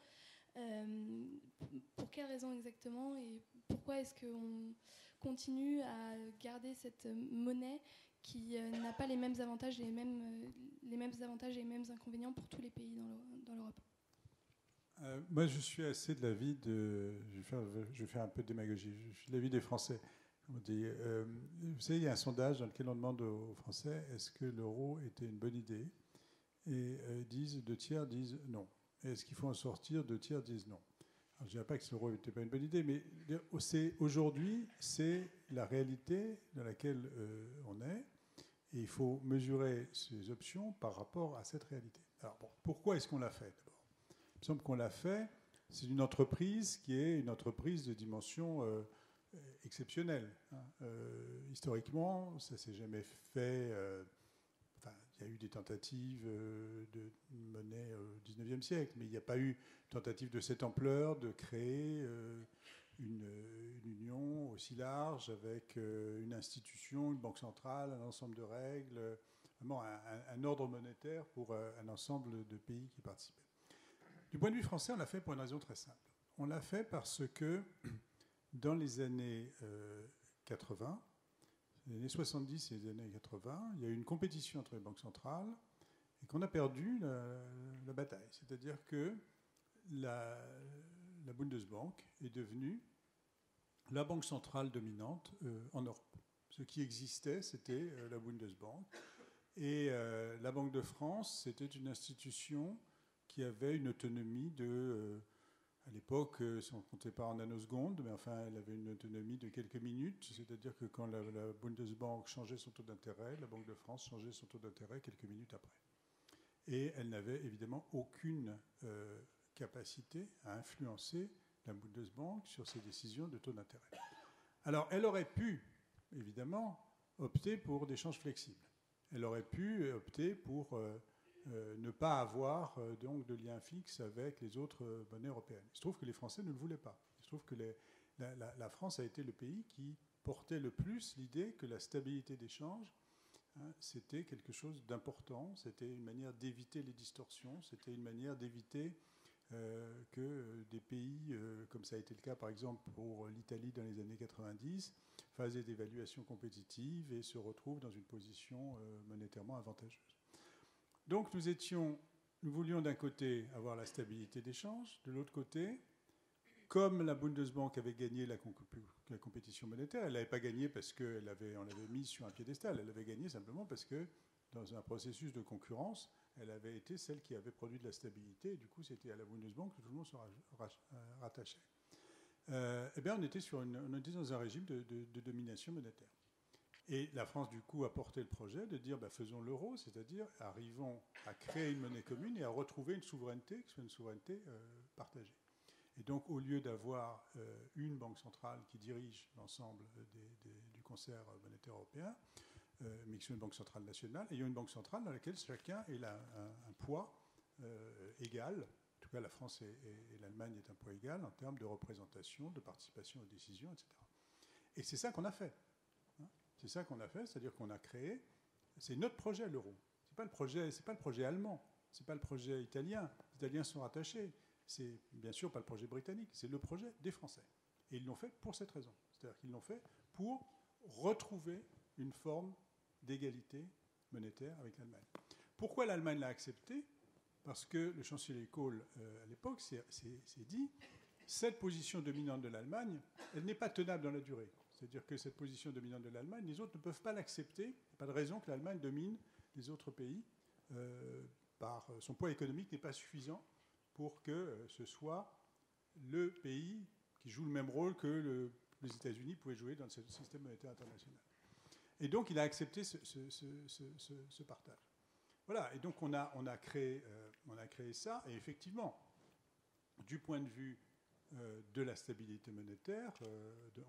Pour quelles raisons exactement et pourquoi est-ce qu'on continue à garder cette monnaie qui n'a pas les mêmes avantages et les mêmes inconvénients pour tous les pays dans l'Europe? Moi, je suis assez de l'avis de... Je vais faire un peu de démagogie. Je suis de l'avis des Français. On dit, vous savez, il y a un sondage dans lequel on demande aux Français est-ce que l'euro était une bonne idée? Et 2 tiers disent non. Est-ce qu'il faut en sortir? 2 tiers disent non. Alors, je ne dirais pas que l'euro n'était pas une bonne idée, mais aujourd'hui, c'est la réalité dans laquelle on est. Et il faut mesurer ces options par rapport à cette réalité. Alors, pourquoi est-ce qu'on l'a fait d'abord? Il me semble qu'on l'a fait. C'est une entreprise qui est une entreprise de dimension exceptionnelle. Historiquement, ça ne s'est jamais fait. Il y a eu des tentatives de monnaie au XIXe siècle, mais il n'y a pas eu de tentative de cette ampleur de créer une union aussi large avec une institution, une banque centrale, un ensemble de règles, vraiment un ordre monétaire pour un ensemble de pays qui participaient. Du point de vue français, on l'a fait pour une raison très simple. On l'a fait parce que dans les années 80, les années 70 et les années 80, il y a eu une compétition entre les banques centrales et qu'on a perdu la bataille. C'est-à-dire que la Bundesbank est devenue la banque centrale dominante en Europe. Ce qui existait, c'était la Bundesbank. Et la Banque de France, c'était une institution qui avait une autonomie à l'époque, si on ne comptait pas en nanosecondes, mais enfin, elle avait une autonomie de quelques minutes. C'est-à-dire que quand la Bundesbank changeait son taux d'intérêt, la Banque de France changeait son taux d'intérêt quelques minutes après. Et elle n'avait évidemment aucune capacité à influencer la Bundesbank sur ses décisions de taux d'intérêt. Alors, elle aurait pu, évidemment, opter pour des changes flexibles. Elle aurait pu opter pour ne pas avoir donc de lien fixe avec les autres monnaies européennes. Il se trouve que les Français ne le voulaient pas. Il se trouve que la France a été le pays qui portait le plus l'idée que la stabilité des changes, c'était quelque chose d'important, c'était une manière d'éviter les distorsions, c'était une manière d'éviter que des pays, comme ça a été le cas par exemple pour l'Italie dans les années 90, fassent des dévaluations compétitives et se retrouvent dans une position monétairement avantageuse. Donc nous voulions d'un côté avoir la stabilité des changes, de l'autre côté, comme la Bundesbank avait gagné la compétition monétaire, elle n'avait pas gagné parce qu'on l'avait mis sur un piédestal, elle avait gagné simplement parce que dans un processus de concurrence, elle avait été celle qui avait produit de la stabilité, et du coup c'était à la Bundesbank que tout le monde se rattachait. Eh bien on était dans un régime de domination monétaire. Et la France, du coup, a porté le projet de dire faisons l'euro, c'est-à-dire arrivons à créer une monnaie commune et à retrouver une souveraineté, qui soit une souveraineté partagée. Et donc, au lieu d'avoir une banque centrale qui dirige l'ensemble du concert monétaire européen, mais qui soit une banque centrale nationale, ayant une banque centrale dans laquelle chacun ait un poids égal. En tout cas, la France et l'Allemagne est un poids égal en termes de représentation, de participation aux décisions, etc. Et c'est ça qu'on a fait. C'est ça qu'on a fait, c'est-à-dire qu'on a créé. C'est notre projet, l'euro. C'est pas le projet allemand. C'est pas le projet italien. Les Italiens sont rattachés. c'est bien sûr pas le projet britannique, c'est le projet des Français. Et ils l'ont fait pour cette raison. C'est-à-dire qu'ils l'ont fait pour retrouver une forme d'égalité monétaire avec l'Allemagne. Pourquoi l'Allemagne l'a accepté? Parce que le chancelier Kohl, à l'époque, s'est dit, cette position dominante de l'Allemagne, elle n'est pas tenable dans la durée. C'est-à-dire que cette position dominante de l'Allemagne, les autres ne peuvent pas l'accepter. Il n'y a pas de raison que l'Allemagne domine les autres pays. Par son poids économique n'est pas suffisant pour que ce soit le pays qui joue le même rôle que les États-Unis pouvaient jouer dans ce système monétaire international. Et donc, il a accepté ce partage. Voilà, et donc on a créé ça, et effectivement, du point de vue de la stabilité monétaire,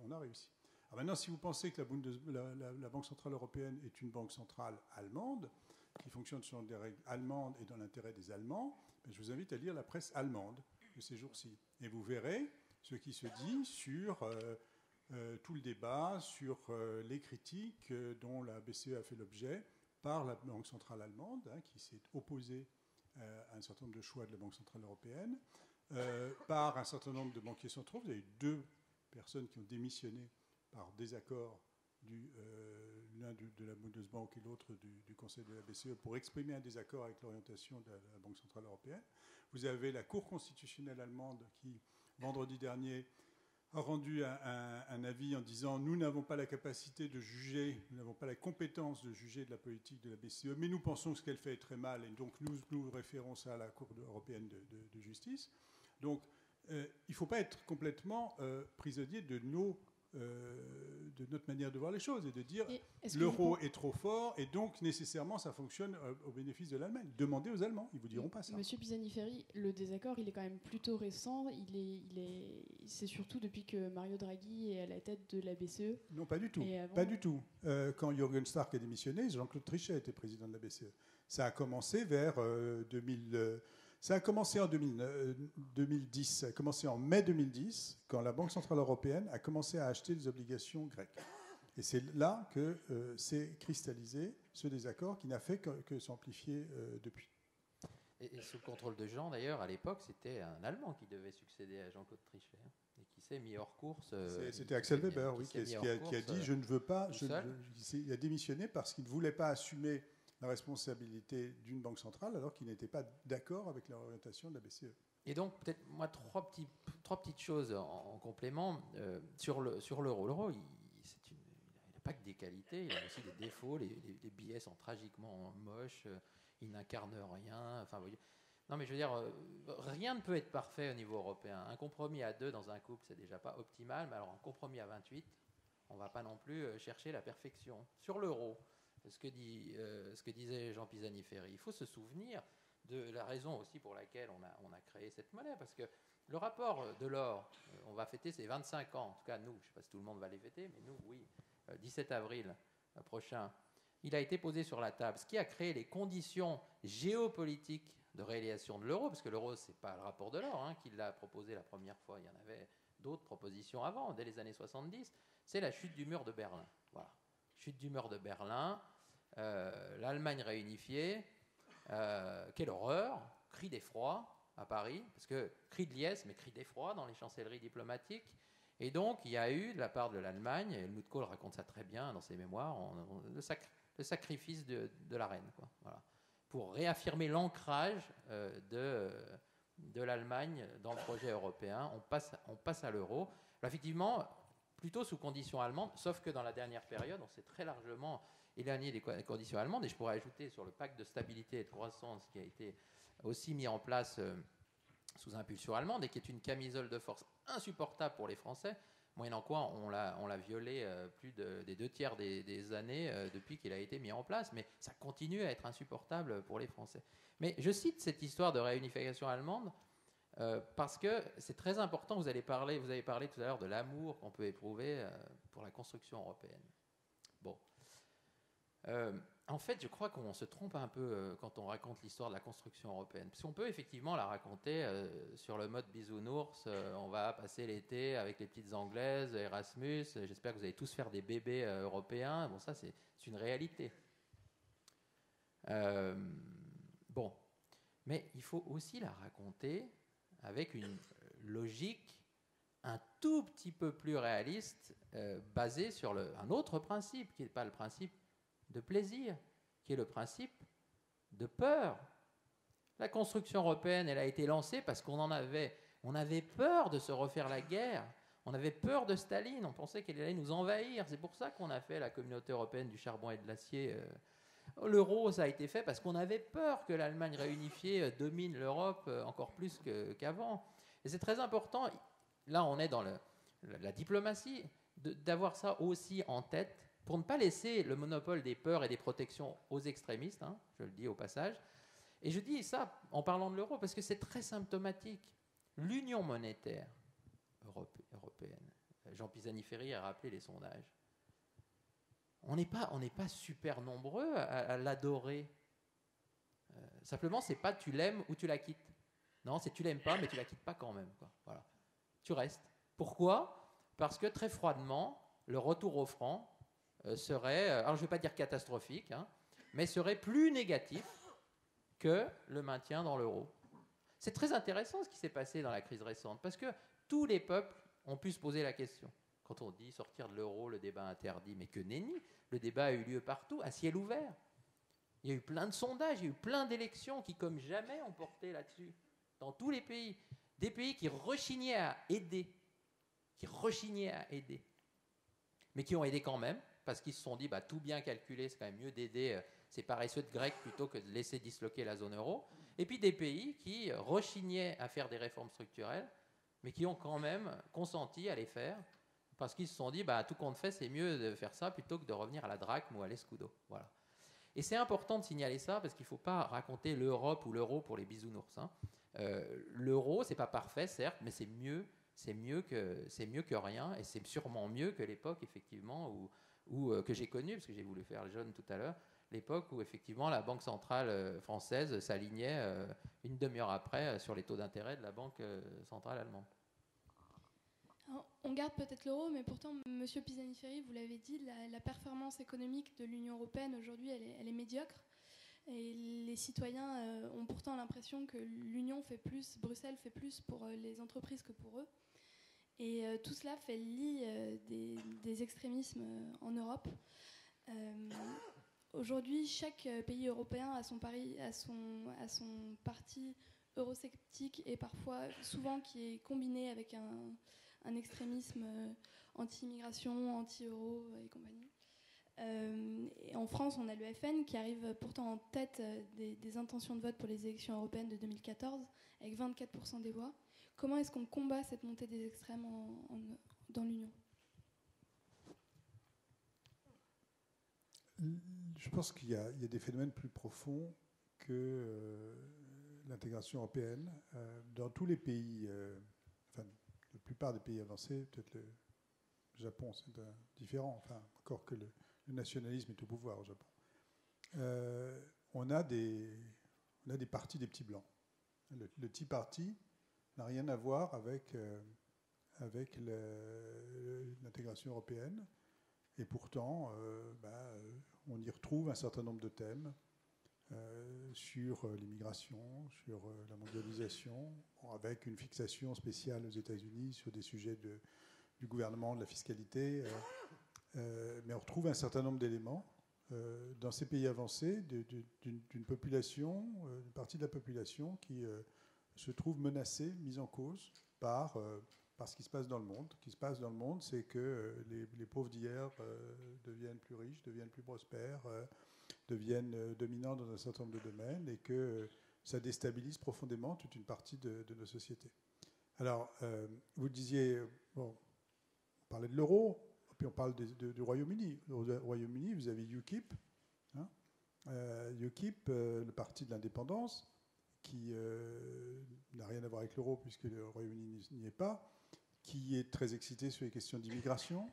on a réussi. Alors maintenant, si vous pensez que la Banque Centrale Européenne est une banque centrale allemande, qui fonctionne selon des règles allemandes et dans l'intérêt des Allemands, je vous invite à lire la presse allemande de ces jours-ci. Et vous verrez ce qui se dit sur tout le débat, sur les critiques dont la BCE a fait l'objet par la Banque centrale allemande, qui s'est opposée à un certain nombre de choix de la Banque centrale européenne, par un certain nombre de banquiers centraux. Vous avez eu 2 personnes qui ont démissionné par désaccord, l'un de la Bundesbank et l'autre du Conseil de la BCE, pour exprimer un désaccord avec l'orientation de la Banque centrale européenne. Vous avez la Cour constitutionnelle allemande qui, vendredi dernier, a rendu un avis en disant « Nous n'avons pas la capacité de juger, nous n'avons pas la compétence de juger de la politique de la BCE, mais nous pensons que ce qu'elle fait est très mal, et donc nous référons ça à la Cour européenne de justice. » Donc, il ne faut pas être complètement prisonnier de notre manière de voir les choses et de dire l'euro est trop fort et donc nécessairement ça fonctionne au bénéfice de l'Allemagne. Demandez aux Allemands, ils vous diront pas ça. Monsieur Pisani-Ferry, le désaccord il est quand même plutôt récent. C'est surtout depuis que Mario Draghi est à la tête de la BCE. Non, pas du tout. Pas du tout. Quand Jürgen Stark a démissionné, Jean-Claude Trichet était président de la BCE. Ça a commencé vers 2000. Ça a commencé en 2010, ça a commencé en mai 2010, quand la Banque Centrale Européenne a commencé à acheter des obligations grecques. Et c'est là que s'est cristallisé ce désaccord qui n'a fait que s'amplifier depuis. Et sous le contrôle de Jean, d'ailleurs, à l'époque, c'était un Allemand qui devait succéder à Jean-Claude Trichet, et qui s'est mis hors course. C'était Axel Weber, oui, qui a dit « je ne veux pas ». Il a démissionné parce qu'il ne voulait pas assumer la responsabilité d'une banque centrale alors qu'il n'était pas d'accord avec l'orientation de la BCE. Et donc, peut-être, moi, trois petites choses en complément. Sur l'euro. L'euro, il n'a pas que des qualités, il a aussi des défauts. Les billets sont tragiquement moches, ils n'incarnent rien. Enfin, non, mais je veux dire, rien ne peut être parfait au niveau européen. Un compromis à 2 dans un couple, c'est déjà pas optimal, mais alors un compromis à 28, on ne va pas non plus chercher la perfection. Sur l'euro, ce que disait Jean Pisani-Ferry, il faut se souvenir de la raison aussi pour laquelle on a créé cette monnaie, parce que le rapport de l'or, on va fêter ses 25 ans, en tout cas nous, je ne sais pas si tout le monde va les fêter, mais nous, oui, 17 avril prochain, il a été posé sur la table, ce qui a créé les conditions géopolitiques de réalisation de l'euro, parce que l'euro, ce n'est pas le rapport de l'or qui l'a proposé la première fois, il y en avait d'autres propositions avant, dès les années 70, c'est la chute du mur de Berlin. Voilà. Chute du mur de Berlin, l'Allemagne réunifiée, quelle horreur, cri d'effroi à Paris, parce que cri de liesse, mais cri d'effroi dans les chancelleries diplomatiques. Et donc, il y a eu, de la part de l'Allemagne, et Helmut Kohl raconte ça très bien dans ses mémoires, le sacrifice de la reine, quoi. Voilà. Pour réaffirmer l'ancrage de l'Allemagne dans le projet européen. On passe à l'euro. Effectivement, plutôt sous conditions allemandes, sauf que dans la dernière période, on s'est très largement éloigné des conditions allemandes. Et je pourrais ajouter sur le pacte de stabilité et de croissance qui a été aussi mis en place sous impulsion allemande et qui est une camisole de force insupportable pour les Français, moyennant quoi on l'a violé plus des 2/3 des années depuis qu'il a été mis en place. Mais ça continue à être insupportable pour les Français. Mais je cite cette histoire de réunification allemande parce que c'est très important. Vous avez parlé tout à l'heure de l'amour qu'on peut éprouver pour la construction européenne. Bon. En fait, je crois qu'on se trompe un peu quand on raconte l'histoire de la construction européenne. Parce qu'on peut effectivement la raconter sur le mode bisounours. On va passer l'été avec les petites Anglaises, Erasmus. J'espère que vous allez tous faire des bébés européens. Bon, ça, c'est une réalité. Bon. Mais il faut aussi la raconter avec une logique un tout petit peu plus réaliste, basée sur un autre principe, qui n'est pas le principe de plaisir, qui est le principe de peur. La construction européenne, elle a été lancée parce on avait peur de se refaire la guerre. On avait peur de Staline, on pensait qu'elle allait nous envahir. C'est pour ça qu'on a fait la communauté européenne du charbon et de l'acier. L'euro, ça a été fait parce qu'on avait peur que l'Allemagne réunifiée domine l'Europe encore plus qu'avant. Et c'est très important, là on est dans la diplomatie, d'avoir ça aussi en tête pour ne pas laisser le monopole des peurs et des protections aux extrémistes, hein, je le dis au passage. Et je dis ça en parlant de l'euro parce que c'est très symptomatique. L'union monétaire européenne, Jean Pisani-Ferry a rappelé les sondages, on n'est pas super nombreux à l'adorer. Simplement, c'est pas tu l'aimes ou tu la quittes. Non, c'est tu l'aimes pas, mais tu la quittes pas quand même, quoi. Voilà. Tu restes. Pourquoi ? Parce que très froidement, le retour au franc serait, alors je ne vais pas dire catastrophique, hein, mais serait plus négatif que le maintien dans l'euro. C'est très intéressant ce qui s'est passé dans la crise récente, parce que tous les peuples ont pu se poser la question. Quand on dit sortir de l'euro, le débat interdit, mais que nenni, le débat a eu lieu partout, à ciel ouvert. Il y a eu plein de sondages, il y a eu plein d'élections qui, comme jamais, ont porté là-dessus. Dans tous les pays, des pays qui rechignaient à aider, mais qui ont aidé quand même, parce qu'ils se sont dit, tout bien calculé, c'est quand même mieux d'aider ces paresseux de Grecs plutôt que de laisser disloquer la zone euro. Et puis des pays qui rechignaient à faire des réformes structurelles, mais qui ont quand même consenti à les faire, parce qu'ils se sont dit, tout compte fait, c'est mieux de faire ça plutôt que de revenir à la drachme ou à l'escudo. Voilà. Et c'est important de signaler ça, parce qu'il ne faut pas raconter l'Europe ou l'euro pour les bisounours. Hein. L'euro, c'est pas parfait, certes, mais c'est mieux que rien, et c'est sûrement mieux que l'époque, effectivement, où que j'ai connue, parce que j'ai voulu faire le jeune tout à l'heure, l'époque où, effectivement, la Banque centrale française s'alignait une demi-heure après sur les taux d'intérêt de la Banque centrale allemande. Alors, on garde peut-être l'euro, mais pourtant, M. Pisani-Ferry, vous l'avez dit, la performance économique de l'Union européenne aujourd'hui, elle est médiocre. Et les citoyens ont pourtant l'impression que l'Union fait plus, Bruxelles fait plus pour les entreprises que pour eux. Et tout cela fait le lit des extrémismes en Europe. Aujourd'hui, chaque pays européen a son parti eurosceptique et parfois, souvent, qui est combiné avec un extrémisme anti-immigration, anti-euro et compagnie. Et en France, on a le FN qui arrive pourtant en tête des intentions de vote pour les élections européennes de 2014, avec 24% des voix. Comment est-ce qu'on combat cette montée des extrêmes dans l'Union ? Je pense qu'il y a des phénomènes plus profonds que l'intégration européenne. Dans tous les pays, la plupart des pays avancés, peut-être le Japon, c'est différent, encore que le nationalisme est au pouvoir au Japon. On a des partis des petits blancs. Le Tea Party n'a rien à voir avec l'intégration européenne. Et pourtant, on y retrouve un certain nombre de thèmes sur l'immigration, sur la mondialisation, avec une fixation spéciale aux États-Unis sur des sujets du gouvernement, de la fiscalité. Mais on retrouve un certain nombre d'éléments dans ces pays avancés d'une population, une partie de la population qui se trouve menacée, mise en cause par ce qui se passe dans le monde. Ce qui se passe dans le monde, c'est que les pauvres d'hier deviennent plus riches, deviennent plus prospères, deviennent dominants dans un certain nombre de domaines et que ça déstabilise profondément toute une partie de nos sociétés. Alors, vous disiez, on parlait de l'euro, puis on parle du Royaume-Uni. Au Royaume-Uni, vous avez UKIP, UKIP, le parti de l'indépendance, qui n'a rien à voir avec l'euro puisque le Royaume-Uni n'y est pas, qui est très excité sur les questions d'immigration,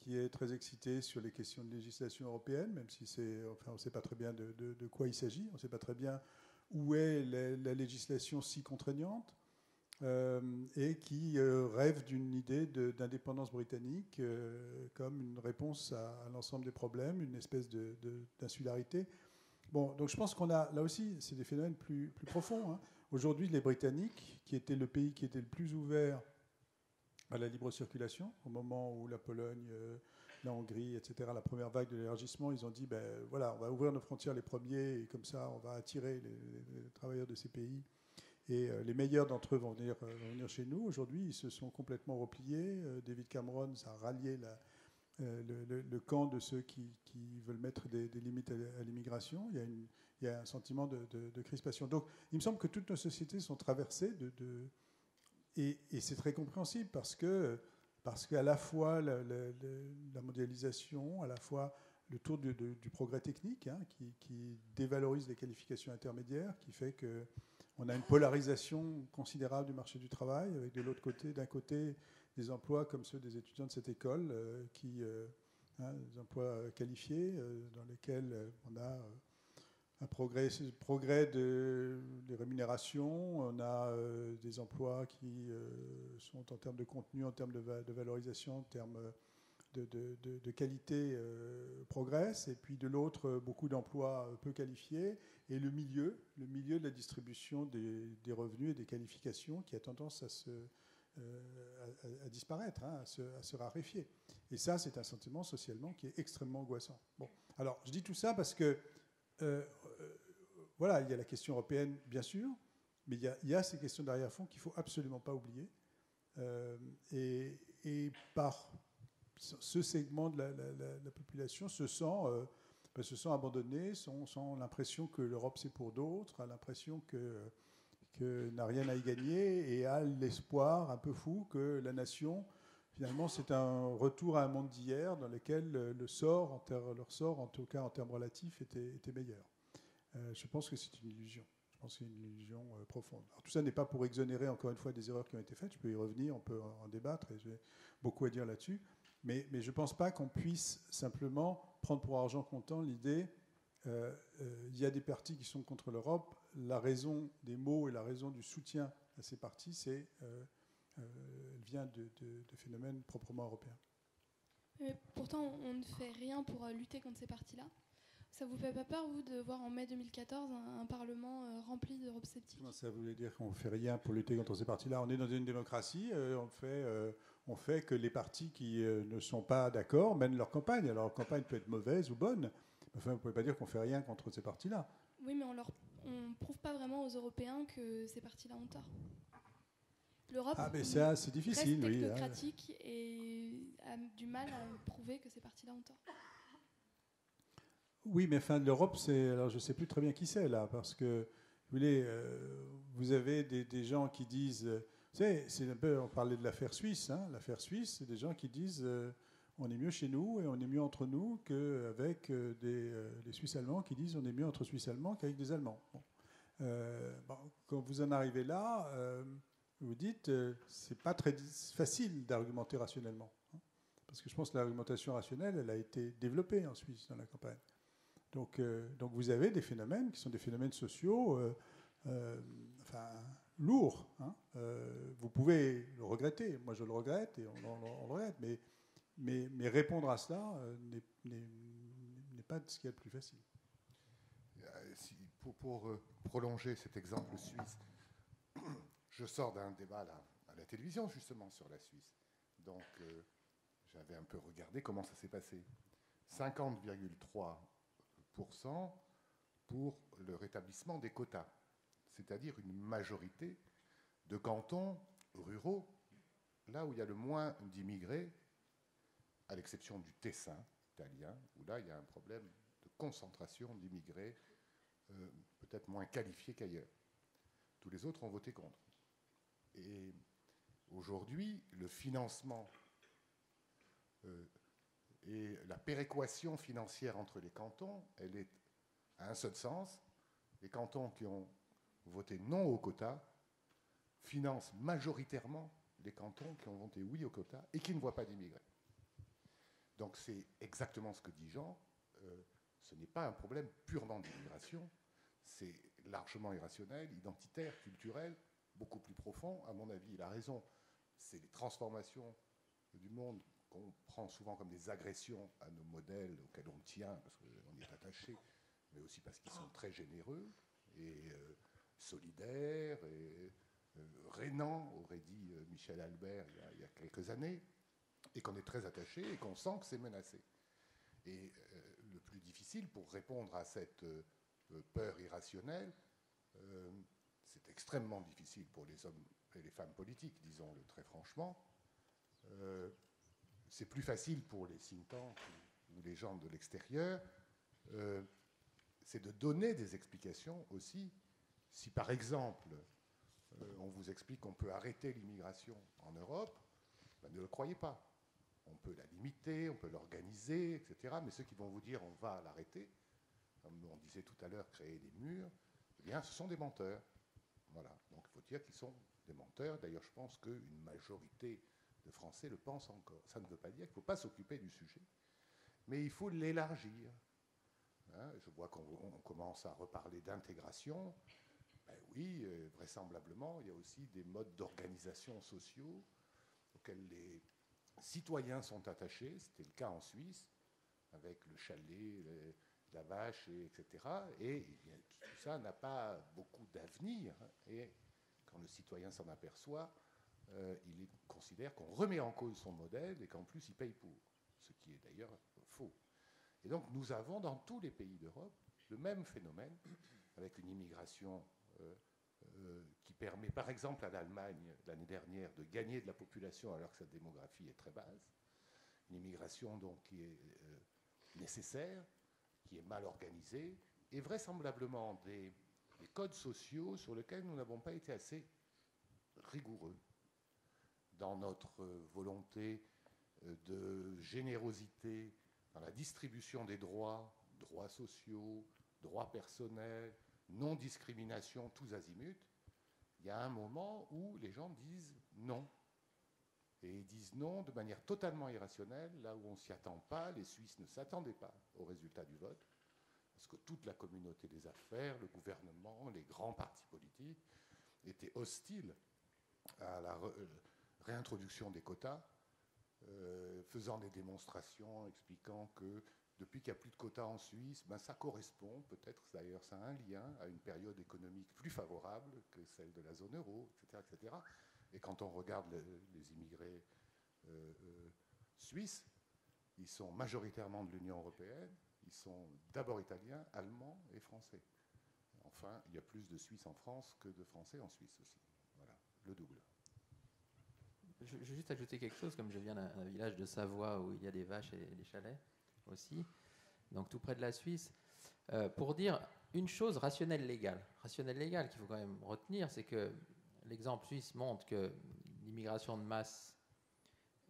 qui est très excité sur les questions de législation européenne, même si on ne sait pas très bien de quoi il s'agit, on ne sait pas très bien où est la législation si contraignante, et qui rêve d'une idée d'indépendance britannique comme une réponse à l'ensemble des problèmes, une espèce d'insularité. Bon, donc je pense qu'on a, là aussi, c'est des phénomènes plus profonds. Hein. Aujourd'hui, les Britanniques, qui étaient le pays qui était le plus ouvert à la libre circulation, au moment où la Pologne, la Hongrie, etc., la première vague de l'élargissement, ils ont dit, ben voilà, on va ouvrir nos frontières les premiers, et comme ça, on va attirer les travailleurs de ces pays. Et les meilleurs d'entre eux vont venir chez nous. Aujourd'hui, ils se sont complètement repliés. David Cameron, ça a rallié le camp de ceux qui veulent mettre des limites à l'immigration. Il y a un sentiment de crispation. Donc, il me semble que toutes nos sociétés sont traversées et c'est très compréhensible parce qu'à la fois la mondialisation, à la fois le tour du progrès technique, hein, qui dévalorise les qualifications intermédiaires, qui fait qu'on a une polarisation considérable du marché du travail, avec de l'autre côté, d'un côté, des emplois comme ceux des étudiants de cette école, des emplois qualifiés, dans lesquels on a un progrès des rémunérations, on a des emplois qui sont en termes de contenu, en termes de valorisation, en termes de qualité progressent, et puis de l'autre, beaucoup d'emplois peu qualifiés, et le milieu de la distribution des revenus et des qualifications qui a tendance à disparaître, hein, à se raréfier. Et ça, c'est un sentiment socialement qui est extrêmement angoissant. Bon, alors, je dis tout ça parce que voilà, il y a la question européenne, bien sûr, mais il y a ces questions d'arrière-fond qu'il ne faut absolument pas oublier. Et par ce segment de la population se sent abandonné, sent l'impression que l'Europe c'est pour d'autres, a l'impression que n'a rien à y gagner et a l'espoir un peu fou que la nation, finalement, c'est un retour à un monde d'hier dans lequel leur sort, en tout cas en termes relatifs, était meilleur. Je pense que c'est une illusion. Je pense que c'est une illusion profonde. Alors, tout ça n'est pas pour exonérer, encore une fois, des erreurs qui ont été faites. Je peux y revenir, on peut en débattre, et j'ai beaucoup à dire là-dessus. Mais je ne pense pas qu'on puisse simplement prendre pour argent comptant l'idée il y a des partis qui sont contre l'Europe. La raison des mots et la raison du soutien à ces partis, elle vient de phénomènes proprement européens. Mais pourtant, on ne fait rien pour lutter contre ces partis-là. Ça vous fait pas peur, vous, de voir en mai 2014 un Parlement rempli d'eurosceptiques ? Ça voulait dire qu'on ne fait rien pour lutter contre ces partis-là. On est dans une démocratie, on fait que les partis qui ne sont pas d'accord mènent leur campagne. Alors, leur campagne peut être mauvaise ou bonne. Enfin, vous ne pouvez pas dire qu'on ne fait rien contre ces partis-là. Oui, mais on ne prouve pas vraiment aux Européens que ces partis-là ont tort. L'Europe c'est difficile, reste oui, technocratique et a du mal à prouver que ces partis-là ont tort. Oui, mais enfin, l'Europe, alors je ne sais plus très bien qui c'est, là, parce que, vous avez des gens qui disent... c'est un peu, on parlait de l'affaire suisse. Hein, l'affaire suisse, c'est des gens qui disent on est mieux chez nous et on est mieux entre nous qu'avec des Suisses allemands qui disent on est mieux entre Suisses allemands qu'avec des Allemands. Bon, quand vous en arrivez là, vous dites c'est pas très facile d'argumenter rationnellement. Hein, parce que je pense que l'argumentation rationnelle, elle a été développée en Suisse dans la campagne. Donc vous avez des phénomènes qui sont des phénomènes sociaux lourds. Hein. Vous pouvez le regretter. Moi, je le regrette et on le regrette. Mais répondre à cela n'est pas ce qui est le plus facile. Pour prolonger cet exemple suisse, je sors d'un débat à la télévision, justement, sur la Suisse. Donc, j'avais un peu regardé comment ça s'est passé. 50,3% pour le rétablissement des quotas, c'est-à-dire une majorité de cantons ruraux, là où il y a le moins d'immigrés, à l'exception du Tessin italien, où là il y a un problème de concentration d'immigrés, peut-être moins qualifiés qu'ailleurs. Tous les autres ont voté contre. Et aujourd'hui, le financement et la péréquation financière entre les cantons, elle est à un seul sens. Les cantons qui ont voté non au quota financent majoritairement les cantons qui ont voté oui au quota et qui ne voient pas d'immigrés. Donc c'est exactement ce que dit Jean. Ce n'est pas un problème purement d'immigration, c'est largement irrationnel, identitaire, culturel, beaucoup plus profond. À mon avis, il a raison. C'est les transformations du monde qu'on prend souvent comme des agressions à nos modèles auxquels on tient, parce qu'on y est attaché, mais aussi parce qu'ils sont très généreux. Et solidaire et rénant, aurait dit Michel Albert il y a quelques années, et qu'on est très attaché et qu'on sent que c'est menacé. Et le plus difficile pour répondre à cette peur irrationnelle, c'est extrêmement difficile pour les hommes et les femmes politiques, disons-le très franchement. C'est plus facile pour les think tanks ou les gens de l'extérieur. C'est de donner des explications aussi. Si par exemple, on vous explique qu'on peut arrêter l'immigration en Europe, ben ne le croyez pas. On peut la limiter, on peut l'organiser, etc. Mais ceux qui vont vous dire on va l'arrêter, comme on disait tout à l'heure, créer des murs, eh bien, ce sont des menteurs. Voilà. Donc il faut dire qu'ils sont des menteurs. D'ailleurs, je pense qu'une majorité de Français le pensent encore. Ça ne veut pas dire qu'il ne faut pas s'occuper du sujet, mais il faut l'élargir. Hein, je vois qu'on commence à reparler d'intégration. Ben oui, vraisemblablement, il y a aussi des modes d'organisation sociaux auxquels les citoyens sont attachés. C'était le cas en Suisse, avec le chalet, la vache, etc. Et eh bien, tout ça n'a pas beaucoup d'avenir. Et quand le citoyen s'en aperçoit, il considère qu'on remet en cause son modèle et qu'en plus il paye pour. Ce qui est d'ailleurs faux. Et donc nous avons dans tous les pays d'Europe le même phénomène, avec une immigration qui permet par exemple à l'Allemagne l'année dernière de gagner de la population alors que sa démographie est très basse. Une immigration donc qui est nécessaire, qui est mal organisée, et vraisemblablement des codes sociaux sur lesquels nous n'avons pas été assez rigoureux dans notre volonté de générosité dans la distribution des droits sociaux, droits personnels, non-discrimination, tous azimuts. Il y a un moment où les gens disent non. Et ils disent non de manière totalement irrationnelle, là où on ne s'y attend pas. Les Suisses ne s'attendaient pas au résultat du vote, parce que toute la communauté des affaires, le gouvernement, les grands partis politiques étaient hostiles à la réintroduction des quotas, faisant des démonstrations, expliquant que depuis qu'il n'y a plus de quotas en Suisse, ben ça correspond, peut-être d'ailleurs ça a un lien à une période économique plus favorable que celle de la zone euro, etc. etc. Et quand on regarde les immigrés suisses, ils sont majoritairement de l'Union européenne, ils sont d'abord italiens, allemands et français. Enfin, il y a plus de Suisses en France que de Français en Suisse aussi. Voilà, le double. Je vais juste ajouter quelque chose, comme je viens d'un village de Savoie où il y a des vaches et des chalets aussi, donc tout près de la Suisse, pour dire une chose rationnelle légale qu'il faut quand même retenir, c'est que l'exemple suisse montre que l'immigration de masse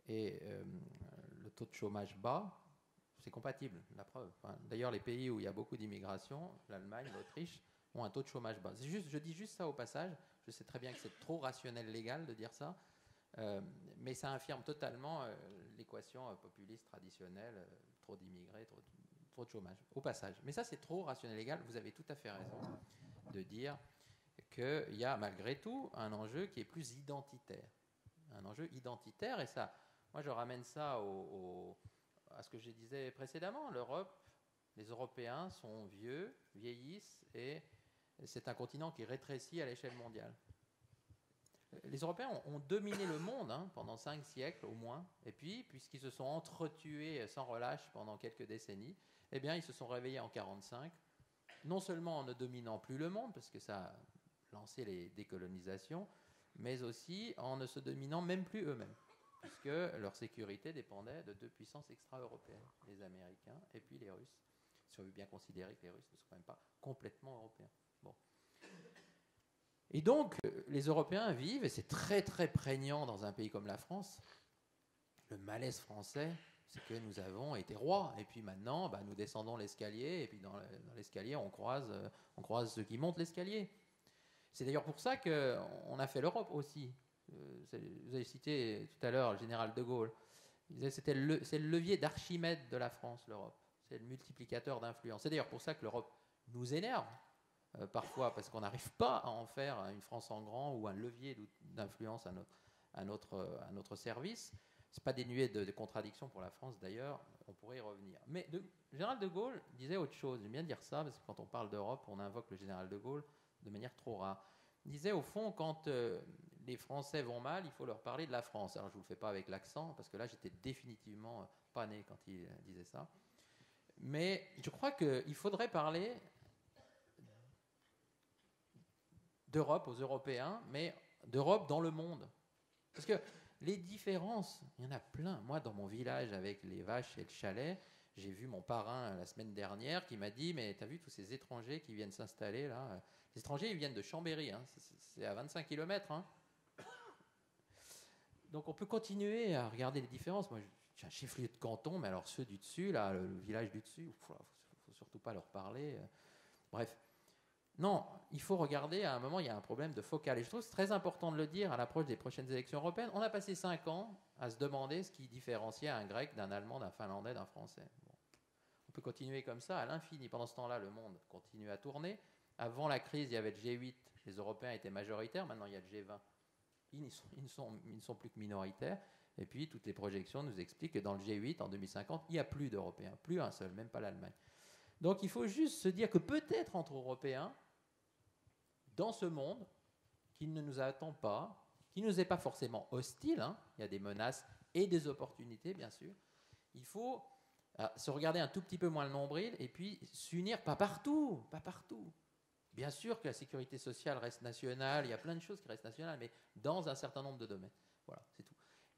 et le taux de chômage bas, c'est compatible, la preuve. Enfin, d'ailleurs, les pays où il y a beaucoup d'immigration, l'Allemagne, l'Autriche, ont un taux de chômage bas. Je dis juste ça au passage, je sais très bien que c'est trop rationnel légal de dire ça, mais ça infirme totalement l'équation populiste traditionnelle, trop d'immigrés, trop de chômage, au passage. Mais ça, c'est trop rationnel légal, vous avez tout à fait raison de dire qu'il y a malgré tout un enjeu qui est plus identitaire. Un enjeu identitaire, et ça, moi je ramène ça à ce que je disais précédemment. L'Europe, les Européens sont vieux, vieillissent, et c'est un continent qui rétrécit à l'échelle mondiale. Les Européens ont dominé le monde pendant 5 siècles au moins, et puis, puisqu'ils se sont entretués sans relâche pendant quelques décennies, eh bien, ils se sont réveillés en 1945, non seulement en ne dominant plus le monde, parce que ça a lancé les décolonisations, mais aussi en ne se dominant même plus eux-mêmes, puisque leur sécurité dépendait de 2 puissances extra-européennes, les Américains et puis les Russes. Si on veut bien considérer que les Russes ne sont quand même pas complètement européens. Bon. Et donc, les Européens vivent, et c'est très très prégnant dans un pays comme la France, le malaise français, c'est que nous avons été rois, et puis maintenant, nous descendons l'escalier, et puis dans l'escalier, on croise ceux qui montent l'escalier. C'est d'ailleurs pour ça qu'on a fait l'Europe aussi. Vous avez cité tout à l'heure le général de Gaulle. Il disait que c'est le levier d'Archimède de la France, l'Europe. C'est le multiplicateur d'influence. C'est d'ailleurs pour ça que l'Europe nous énerve. Parfois parce qu'on n'arrive pas à en faire une France en grand ou un levier d'influence à notre service. Ce n'est pas dénué de contradictions pour la France d'ailleurs, on pourrait y revenir. Mais le général de Gaulle disait autre chose, j'aime bien dire ça, parce que quand on parle d'Europe, on invoque le général de Gaulle de manière trop rare. Il disait, au fond, quand les Français vont mal, il faut leur parler de la France. Alors, je ne vous le fais pas avec l'accent, parce que là, j'étais définitivement pas né quand il disait ça. Mais je crois qu'il faudrait parler d'Europe aux Européens, mais d'Europe dans le monde. Parce que les différences, il y en a plein. Moi, dans mon village, avec les vaches et le chalet, j'ai vu mon parrain la semaine dernière qui m'a dit, mais t'as vu tous ces étrangers qui viennent s'installer là? Les étrangers, ils viennent de Chambéry, hein. C'est à 25 km. Hein. Donc on peut continuer à regarder les différences. Moi, j'ai un chef-lieu de canton, mais alors ceux du dessus, là, le village du dessus, il ne faut surtout pas leur parler. Bref. Non, il faut regarder, à un moment, il y a un problème de focal. Et je trouve que c'est très important de le dire à l'approche des prochaines élections européennes. On a passé 5 ans à se demander ce qui différenciait un Grec d'un Allemand, d'un Finlandais, d'un Français. Bon. On peut continuer comme ça à l'infini. Pendant ce temps-là, le monde continue à tourner. Avant la crise, il y avait le G8, les Européens étaient majoritaires. Maintenant, il y a le G20. Ils ne sont plus que minoritaires. Et puis, toutes les projections nous expliquent que dans le G8, en 2050, il n'y a plus d'Européens. Plus un seul, même pas l'Allemagne. Donc, il faut juste se dire que peut-être entre Européens, dans ce monde qui ne nous attend pas, qui ne nous est pas forcément hostile, hein, il y a des menaces et des opportunités, bien sûr, il faut se regarder un tout petit peu moins le nombril et puis s'unir, pas partout. Bien sûr que la sécurité sociale reste nationale, il y a plein de choses qui restent nationales, mais dans un certain nombre de domaines. Voilà, c'est tout.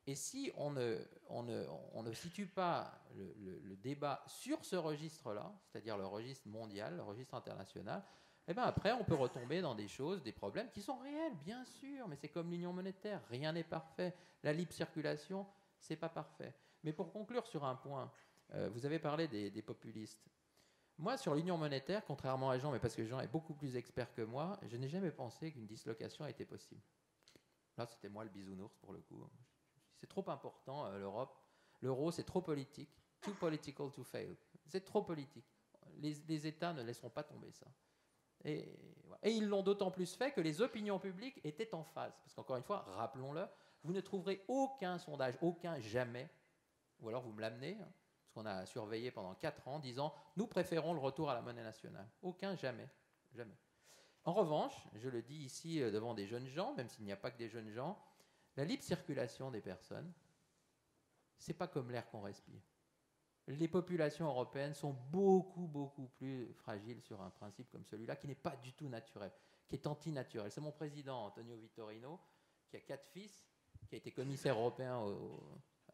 Et si on ne situe pas le débat sur ce registre-là, c'est-à-dire le registre mondial, le registre international, eh bien après, on peut retomber dans des choses, des problèmes qui sont réels, bien sûr, mais c'est comme l'union monétaire, rien n'est parfait. La libre circulation, c'est pas parfait. Mais pour conclure sur un point, vous avez parlé des populistes. Moi, sur l'union monétaire, contrairement à Jean, mais parce que Jean est beaucoup plus expert que moi, je n'ai jamais pensé qu'une dislocation était possible. Là, c'était moi le bisounours, pour le coup. C'est trop important, l'Europe. L'euro, c'est trop politique. Too political to fail. C'est trop politique. Les États ne laisseront pas tomber ça. Et ils l'ont d'autant plus fait que les opinions publiques étaient en phase. Parce qu'encore une fois, rappelons-le, vous ne trouverez aucun sondage, aucun jamais, ou alors vous me l'amenez, hein, parce qu'on a surveillé pendant 4 ans, disant « nous préférons le retour à la monnaie nationale ». Aucun jamais, jamais. En revanche, je le dis ici devant des jeunes gens, même s'il n'y a pas que des jeunes gens, la libre circulation des personnes, c'est pas comme l'air qu'on respire. Les populations européennes sont beaucoup plus fragiles sur un principe comme celui-là, qui n'est pas du tout naturel, qui est antinaturel. C'est mon président, Antonio Vitorino, qui a 4 fils, qui a été commissaire européen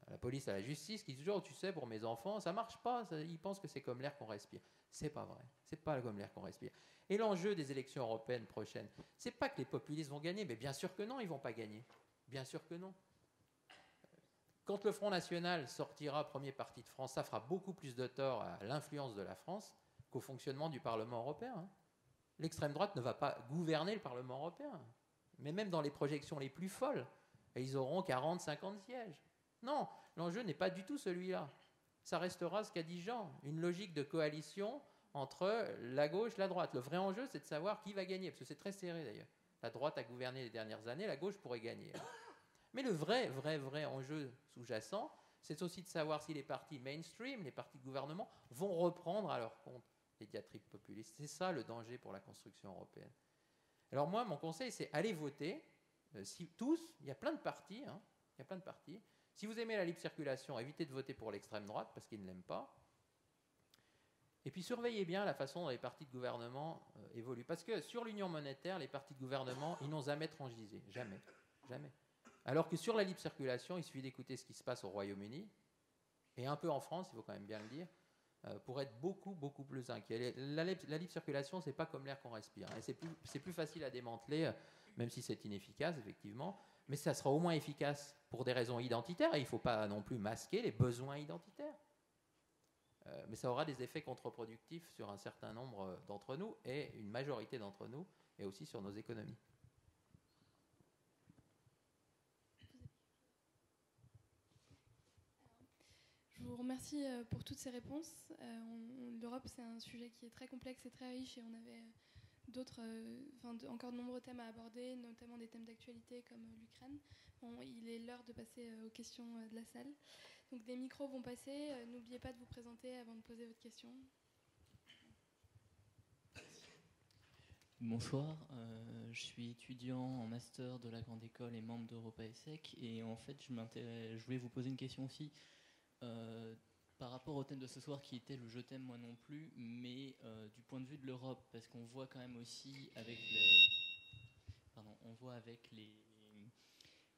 à la police, à la justice, qui dit toujours, tu sais, pour mes enfants, ça marche pas, ils pensent que c'est comme l'air qu'on respire. C'est pas vrai, c'est pas comme l'air qu'on respire. Et l'enjeu des élections européennes prochaines, c'est pas que les populistes vont gagner, mais bien sûr que non, ils vont pas gagner. Bien sûr que non. Quand le Front National sortira premier parti de France, ça fera beaucoup plus de tort à l'influence de la France qu'au fonctionnement du Parlement européen. L'extrême droite ne va pas gouverner le Parlement européen. Mais même dans les projections les plus folles, ils auront 40, 50 sièges. Non, l'enjeu n'est pas du tout celui-là. Ça restera ce qu'a dit Jean, une logique de coalition entre la gauche et la droite. Le vrai enjeu, c'est de savoir qui va gagner, parce que c'est très serré d'ailleurs. La droite a gouverné les dernières années, la gauche pourrait gagner. Mais le vrai enjeu sous-jacent, c'est aussi de savoir si les partis mainstream, les partis de gouvernement, vont reprendre à leur compte les diatribes populistes. C'est ça le danger pour la construction européenne. Alors moi, mon conseil, c'est aller voter. Tous, il y a plein de partis, hein, il y a plein de partis. Si vous aimez la libre circulation, évitez de voter pour l'extrême droite, parce qu'ils ne l'aiment pas. Et puis surveillez bien la façon dont les partis de gouvernement évoluent. Parce que sur l'union monétaire, les partis de gouvernement, ils n'ont jamais transigé. Jamais. Jamais. Alors que sur la libre circulation, il suffit d'écouter ce qui se passe au Royaume-Uni, et un peu en France, il faut quand même bien le dire, pour être beaucoup plus inquiet. La libre circulation, c'est pas comme l'air qu'on respire. Et c'est plus facile à démanteler, même si c'est inefficace, effectivement, mais ça sera au moins efficace pour des raisons identitaires, et il ne faut pas non plus masquer les besoins identitaires. Mais ça aura des effets contre-productifs sur un certain nombre d'entre nous, et une majorité d'entre nous, et aussi sur nos économies. Je vous remercie pour toutes ces réponses. L'Europe, c'est un sujet qui est très complexe et très riche, et on avait encore de nombreux thèmes à aborder, notamment des thèmes d'actualité comme l'Ukraine. Bon, il est l'heure de passer aux questions de la salle. Donc des micros vont passer. N'oubliez pas de vous présenter avant de poser votre question. Bonsoir, je suis étudiant en master de la Grande École et membre d'Europa ESSEC, et en fait je voulais vous poser une question aussi par rapport au thème de ce soir qui était le je t'aime moi non plus, mais du point de vue de l'Europe, parce qu'on voit quand même aussi avec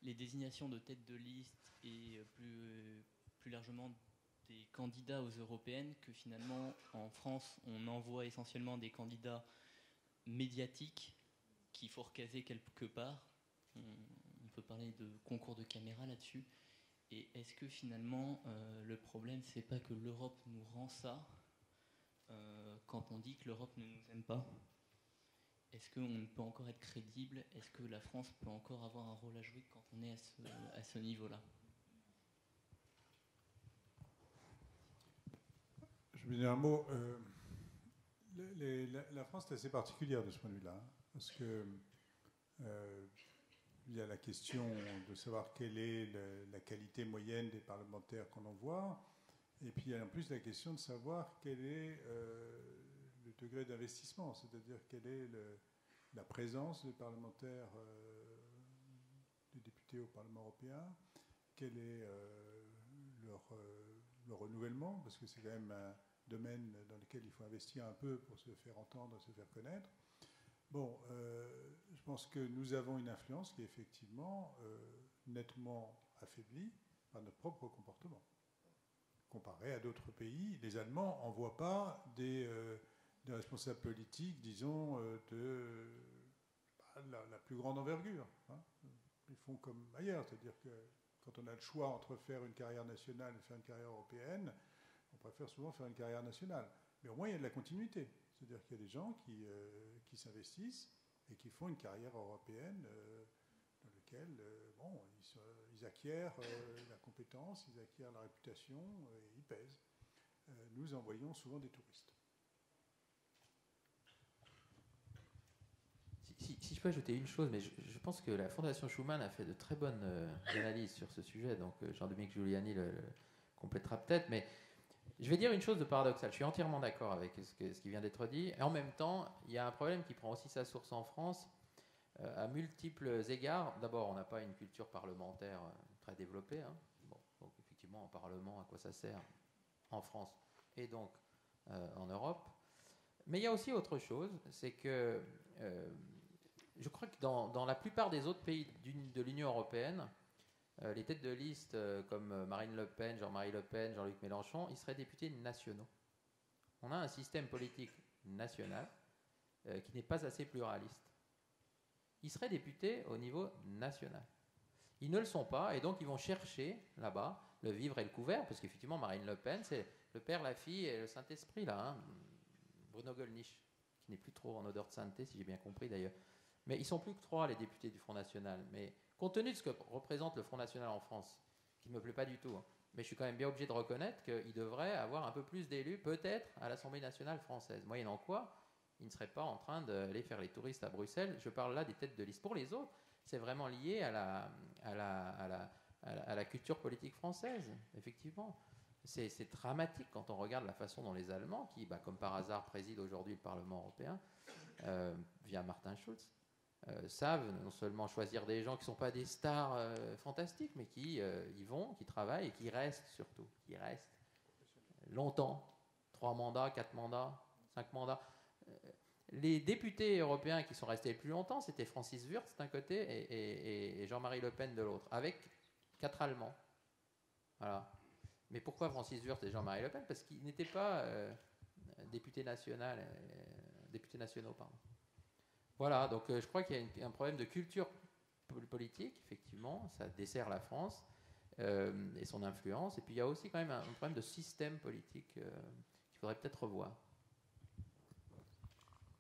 les désignations de tête de liste et plus largement des candidats aux européennes, que finalement en France on envoie essentiellement des candidats médiatique qu'il faut recaser quelque part. On peut parler de concours de caméra là-dessus. Et est-ce que finalement le problème c'est pas que l'Europe nous rend ça quand on dit que l'Europe ne nous aime pas? Est-ce qu'on peut encore être crédible? Est-ce que la France peut encore avoir un rôle à jouer quand on est à ce niveau-là? Je vais dire un mot. La France est assez particulière de ce point de vue-là, hein, parce que il y a la question de savoir quelle est la qualité moyenne des parlementaires qu'on envoie, et puis il y a en plus la question de savoir quel est le degré d'investissement, c'est-à-dire quelle est la présence des parlementaires, des députés au Parlement européen, quel est le renouvellement, parce que c'est quand même un domaine dans lequel il faut investir un peu pour se faire entendre, se faire connaître. Bon, je pense que nous avons une influence qui est effectivement nettement affaiblie par notre propre comportement. Comparé à d'autres pays, les Allemands n'envoient pas des responsables politiques, disons, de la plus grande envergure. Hein. Ils font comme ailleurs, c'est-à-dire que quand on a le choix entre faire une carrière nationale et faire une carrière européenne, on préfère souvent faire une carrière nationale. Mais au moins, il y a de la continuité. C'est-à-dire qu'il y a des gens qui s'investissent et qui font une carrière européenne dans laquelle ils acquièrent la compétence, ils acquièrent la réputation et ils pèsent. Nous envoyons souvent des touristes. Si je peux ajouter une chose, mais je pense que la Fondation Schuman a fait de très bonnes analyses sur ce sujet, donc Jean-Dominique Giuliani le complétera peut-être, mais je vais dire une chose de paradoxale. Je suis entièrement d'accord avec ce qui vient d'être dit. Et en même temps, il y a un problème qui prend aussi sa source en France à multiples égards. D'abord, on n'a pas une culture parlementaire très développée. Hein. Bon, donc effectivement, en Parlement, à quoi ça sert en France et donc en Europe. Mais il y a aussi autre chose, c'est que je crois que dans la plupart des autres pays de l'Union européenne, les têtes de liste comme Marine Le Pen, Jean-Marie Le Pen, Jean-Luc Mélenchon, ils seraient députés nationaux. On a un système politique national qui n'est pas assez pluraliste. Ils seraient députés au niveau national. Ils ne le sont pas, et donc ils vont chercher là-bas le vivre et le couvert, parce qu'effectivement Marine Le Pen, c'est le Père, la Fille et le Saint-Esprit, là, hein. Bruno Gollnisch, qui n'est plus trop en odeur de sainteté, si j'ai bien compris d'ailleurs. Mais ils sont plus que 3, les députés du Front National. Mais compte tenu de ce que représente le Front National en France, qui ne me plaît pas du tout, hein, mais je suis quand même bien obligé de reconnaître qu'il devrait avoir un peu plus d'élus, peut-être, à l'Assemblée nationale française. Moyennant quoi, il ne serait pas en train d'aller faire les touristes à Bruxelles. Je parle là des têtes de liste. Pour les autres, c'est vraiment lié à la culture politique française, effectivement. C'est dramatique quand on regarde la façon dont les Allemands, qui, comme par hasard, président aujourd'hui le Parlement européen, via Martin Schulz, savent non seulement choisir des gens qui ne sont pas des stars fantastiques, mais qui y vont, qui travaillent et qui restent surtout, qui restent longtemps, 3 mandats, 4 mandats, 5 mandats. Les députés européens qui sont restés le plus longtemps, c'était Francis Wurtz d'un côté et Jean-Marie Le Pen de l'autre, avec 4 Allemands. Voilà. Mais pourquoi Francis Wurtz et Jean-Marie Le Pen? Parce qu'ils n'étaient pas députés nationaux. Pardon. Voilà, donc je crois qu'il y a un problème de culture politique, effectivement, ça dessert la France et son influence. Et puis il y a aussi quand même un problème de système politique qu'il faudrait peut-être revoir.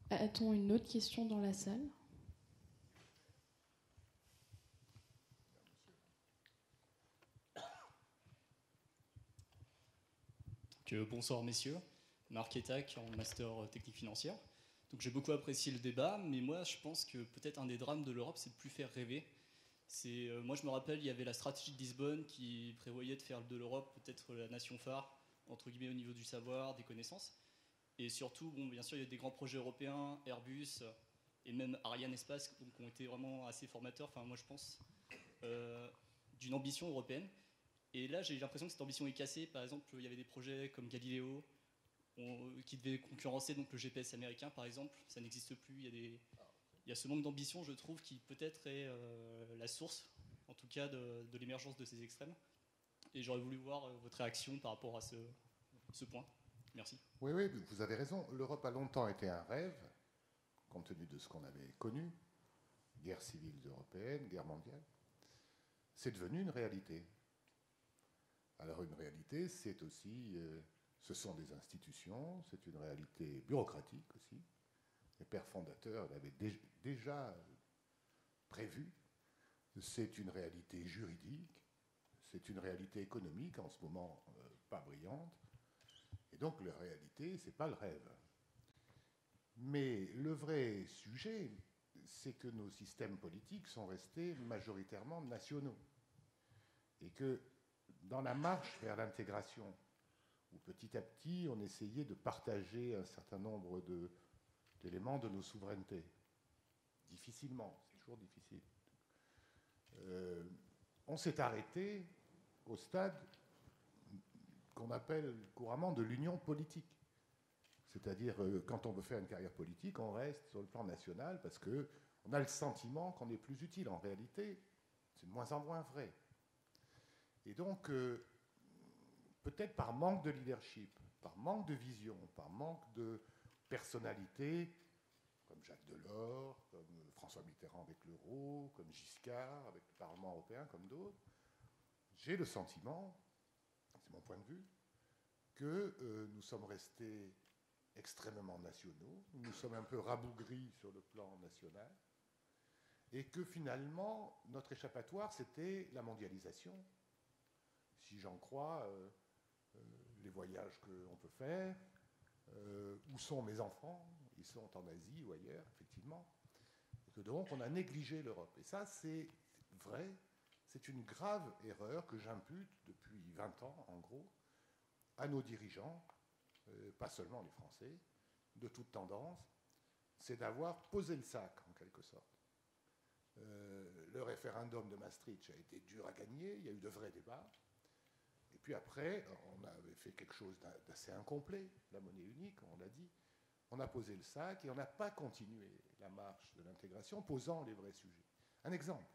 A-t-on une autre question dans la salle? Bonsoir messieurs, Marc Etac en master technique financière. Donc j'ai beaucoup apprécié le débat, mais moi je pense que peut-être un des drames de l'Europe, c'est de plus faire rêver. Moi je me rappelle, il y avait la stratégie de Lisbonne qui prévoyait de faire de l'Europe peut-être la nation phare, entre guillemets, au niveau du savoir, des connaissances. Et surtout, bien sûr, il y a des grands projets européens, Airbus, et même Ariane Espace, donc, ont été vraiment assez formateurs, enfin, moi je pense, d'une ambition européenne. Et là, j'ai l'impression que cette ambition est cassée. Par exemple, il y avait des projets comme Galileo, qui devaient concurrencer donc, le GPS américain, par exemple. Ça n'existe plus. Il y a ce manque d'ambition, je trouve, qui peut-être est la source, en tout cas, de l'émergence de ces extrêmes. Et j'aurais voulu voir votre réaction par rapport à ce point. Merci. Oui, oui, vous avez raison. L'Europe a longtemps été un rêve, compte tenu de ce qu'on avait connu. Guerre civile européenne, guerre mondiale. C'est devenu une réalité. Alors une réalité, c'est aussi, ce sont des institutions, c'est une réalité bureaucratique aussi. Les pères fondateurs l'avaient déjà prévu. C'est une réalité juridique, c'est une réalité économique, en ce moment pas brillante. Et donc la réalité, ce n'est pas le rêve. Mais le vrai sujet, c'est que nos systèmes politiques sont restés majoritairement nationaux. Et que dans la marche vers l'intégration, où petit à petit on essayait de partager un certain nombre d'éléments de nos souverainetés, difficilement, c'est toujours difficile, on s'est arrêté au stade qu'on appelle couramment de l'union politique. C'est-à-dire, quand on veut faire une carrière politique, on reste sur le plan national parce qu'on a le sentiment qu'on est plus utile. En réalité, c'est de moins en moins vrai. Et donc, peut-être par manque de leadership, par manque de vision, par manque de personnalité, comme Jacques Delors, comme François Mitterrand avec l'euro, comme Giscard avec le Parlement européen, comme d'autres, j'ai le sentiment, c'est mon point de vue, que nous sommes restés extrêmement nationaux, nous sommes un peu rabougris sur le plan national, et que finalement, notre échappatoire, c'était la mondialisation. Si j'en crois les voyages qu'on peut faire, où sont mes enfants? Ils sont en Asie ou ailleurs, effectivement. Et que donc, on a négligé l'Europe. Et ça, c'est vrai, c'est une grave erreur que j'impute depuis 20 ans, en gros, à nos dirigeants, pas seulement les Français, de toute tendance, c'est d'avoir posé le sac, en quelque sorte. Le référendum de Maastricht a été dur à gagner, il y a eu de vrais débats. Et puis après, on avait fait quelque chose d'assez incomplet, la monnaie unique, on l'a dit. On a posé le sac et on n'a pas continué la marche de l'intégration, posant les vrais sujets. Un exemple.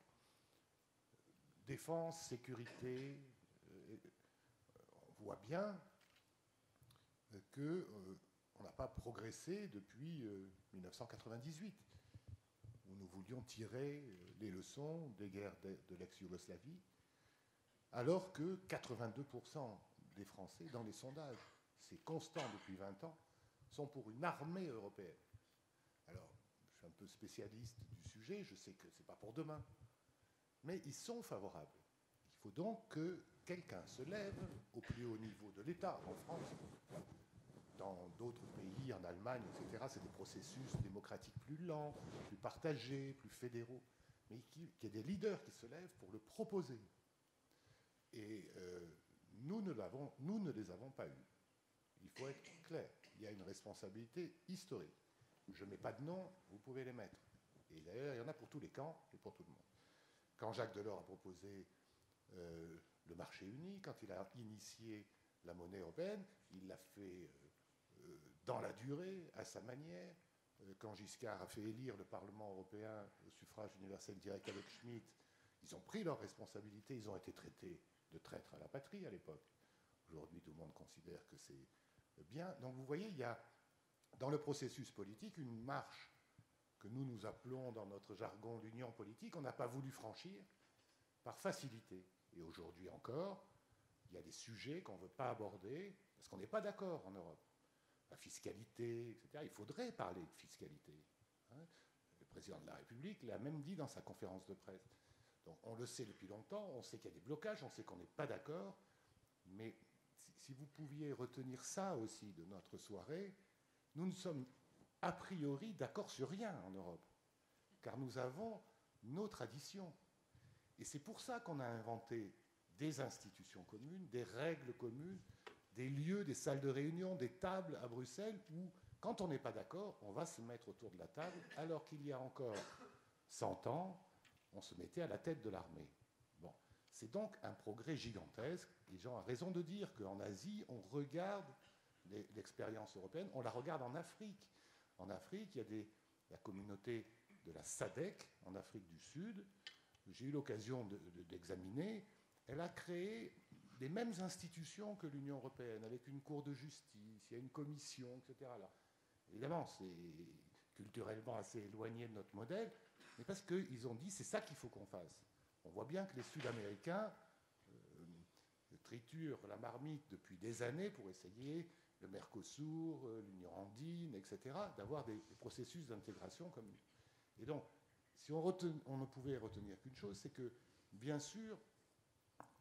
Défense, sécurité, on voit bien qu'on n'a pas progressé depuis 1998, où nous voulions tirer les leçons des guerres de l'ex-Yougoslavie, alors que 82% des Français, dans les sondages, c'est constant depuis 20 ans, sont pour une armée européenne. Alors, je suis un peu spécialiste du sujet, je sais que ce n'est pas pour demain, mais ils sont favorables. Il faut donc que quelqu'un se lève au plus haut niveau de l'État, en France, dans d'autres pays, en Allemagne, etc. C'est des processus démocratiques plus lents, plus partagés, plus fédéraux, mais qu'il y ait des leaders qui se lèvent pour le proposer. Et nous ne les avons pas eus. Il faut être clair. Il y a une responsabilité historique. Je ne mets pas de nom, vous pouvez les mettre. Et d'ailleurs, il y en a pour tous les camps et pour tout le monde. Quand Jacques Delors a proposé le marché unique, quand il a initié la monnaie européenne, il l'a fait dans la durée, à sa manière. Quand Giscard a fait élire le Parlement européen au suffrage universel direct avec Schmitt, ils ont pris leurs responsabilités, ils ont été traités de traîtres à la patrie à l'époque. Aujourd'hui, tout le monde considère que c'est bien. Donc vous voyez, il y a dans le processus politique une marche que nous appelons dans notre jargon l'union politique, on n'a pas voulu franchir par facilité. Et aujourd'hui encore, il y a des sujets qu'on ne veut pas aborder parce qu'on n'est pas d'accord en Europe. La fiscalité, etc. Il faudrait parler de fiscalité. Le président de la République l'a même dit dans sa conférence de presse. Donc on le sait depuis longtemps, on sait qu'il y a des blocages, on sait qu'on n'est pas d'accord, mais si vous pouviez retenir ça aussi de notre soirée, nous ne sommes a priori d'accord sur rien en Europe, car nous avons nos traditions. Et c'est pour ça qu'on a inventé des institutions communes, des règles communes, des lieux, des salles de réunion, des tables à Bruxelles où Quand on n'est pas d'accord, on va se mettre autour de la table, alors qu'il y a encore 100 ans, on se mettait à la tête de l'armée. Bon. C'est donc un progrès gigantesque. Les gens ont raison de dire qu'en Asie, on regarde l'expérience européenne, on la regarde en Afrique. En Afrique, il y a la communauté de la SADC, en Afrique du Sud. J'ai eu l'occasion d'examiner. Elle a créé les mêmes institutions que l'Union européenne, avec une cour de justice, il y a une commission, etc. Alors, évidemment, c'est culturellement assez éloigné de notre modèle, mais parce qu'ils ont dit c'est ça qu'il faut qu'on fasse. On voit bien que les Sud-Américains triturent la marmite depuis des années pour essayer le Mercosur, l'Union andine, etc., d'avoir des processus d'intégration comme nous. Et donc, si on ne pouvait retenir qu'une chose, c'est que, bien sûr,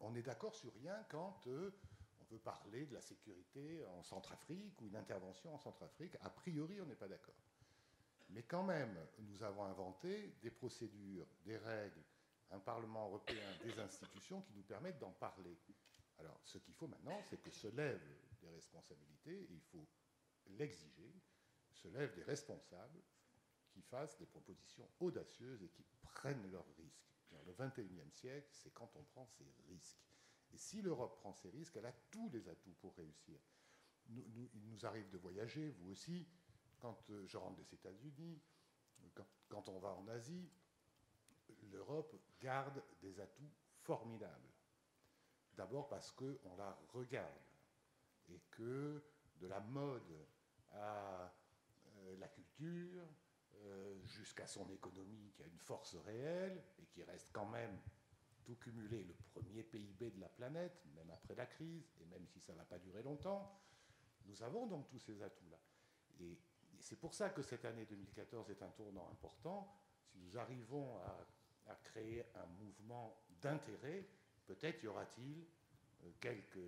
on est d'accord sur rien quand on veut parler de la sécurité en Centrafrique ou une intervention en Centrafrique. A priori, on n'est pas d'accord. Mais quand même, nous avons inventé des procédures, des règles, un Parlement européen, des institutions qui nous permettent d'en parler. Alors, ce qu'il faut maintenant, c'est que se lèvent des responsabilités, et il faut l'exiger, se lèvent des responsables qui fassent des propositions audacieuses et qui prennent leurs risques. Le 21e siècle, c'est quand on prend ses risques. Et si l'Europe prend ses risques, elle a tous les atouts pour réussir. Il nous arrive de voyager, vous aussi, quand je rentre des États-Unis, quand on va en Asie, l'Europe garde des atouts formidables. D'abord parce qu'on la regarde et que de la mode à la culture, jusqu'à son économie qui a une force réelle et qui reste quand même tout cumulé le premier PIB de la planète, même après la crise, et même si ça ne va pas durer longtemps, nous avons donc tous ces atouts-là. Et c'est pour ça que cette année 2014 est un tournant important. Si nous arrivons à créer un mouvement d'intérêt, peut-être y aura-t-il quelques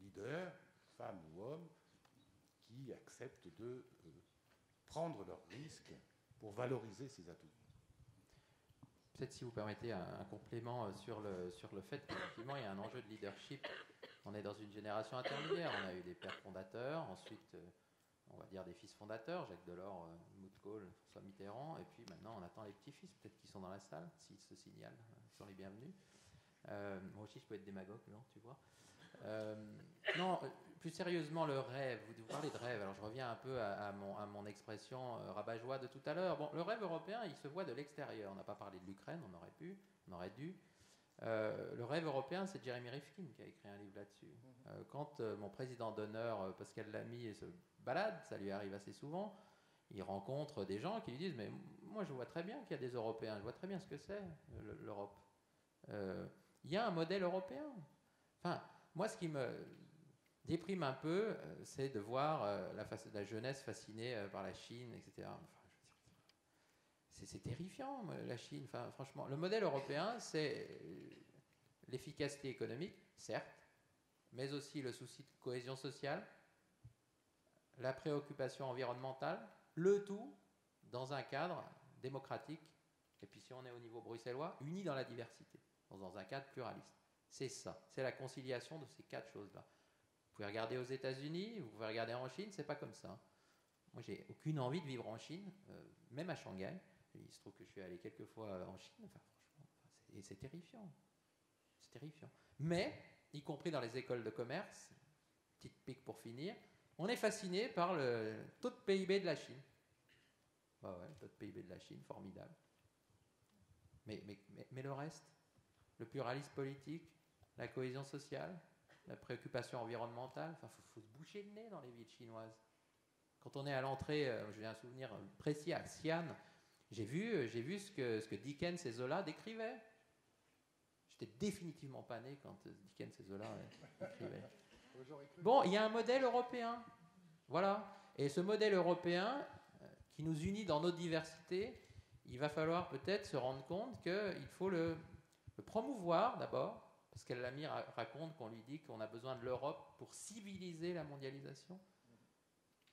leaders, femmes ou hommes, qui acceptent de prendre leurs risques pour valoriser ces atouts. Peut-être, si vous permettez, un complément sur le fait qu'effectivement, il y a un enjeu de leadership. On est dans une génération intermédiaire. On a eu des pères fondateurs, ensuite, on va dire des fils fondateurs, Jacques Delors, Helmut Kohl, François Mitterrand, et puis maintenant, on attend les petits-fils, peut-être qu'ils sont dans la salle, s'ils se signalent, ils sont les bienvenus. Moi aussi, je peux être démagogue, non, tu vois. Non, plus sérieusement, le rêve. Vous parlez de rêve. Alors, je reviens un peu à mon expression rabat-joie de tout à l'heure. Bon, le rêve européen, il se voit de l'extérieur. On n'a pas parlé de l'Ukraine, on aurait dû. Le rêve européen, c'est Jeremy Rifkin qui a écrit un livre là-dessus. Quand mon président d'honneur, Pascal Lamy, se balade, ça lui arrive assez souvent, il rencontre des gens qui lui disent « Mais moi, je vois très bien qu'il y a des Européens, je vois très bien ce que c'est, l'Europe. Il y a un modèle européen. » Enfin, moi, ce qui me déprime un peu, c'est de voir la jeunesse fascinée par la Chine, etc. Enfin, c'est terrifiant, la Chine. Enfin, franchement, le modèle européen, c'est l'efficacité économique, certes, mais aussi le souci de cohésion sociale, la préoccupation environnementale, le tout dans un cadre démocratique, et puis si on est au niveau bruxellois, uni dans la diversité, dans un cadre pluraliste. C'est ça, c'est la conciliation de ces quatre choses-là. Vous pouvez regarder aux États-Unis, vous pouvez regarder en Chine, c'est pas comme ça. Moi, j'ai aucune envie de vivre en Chine, même à Shanghai. Il se trouve que je suis allé quelques fois en Chine. Enfin, franchement, c'est terrifiant. C'est terrifiant. Mais, y compris dans les écoles de commerce, petite pique pour finir, on est fasciné par le taux de PIB de la Chine. Bah ouais, le taux de PIB de la Chine, formidable. Mais le reste, le pluralisme politique, la cohésion sociale, la préoccupation environnementale, enfin, faut se boucher le nez dans les villes chinoises. Quand on est à l'entrée, j'ai un souvenir précis à Xi'an, j'ai vu ce que Dickens et Zola décrivaient. J'étais définitivement pas né quand Dickens et Zola décrivaient. Bon, il y a un modèle européen. Voilà. Et ce modèle européen qui nous unit dans notre diversité, il va falloir peut-être se rendre compte qu'il faut le promouvoir d'abord, parce qu'El Lamy raconte qu'on lui dit qu'on a besoin de l'Europe pour civiliser la mondialisation.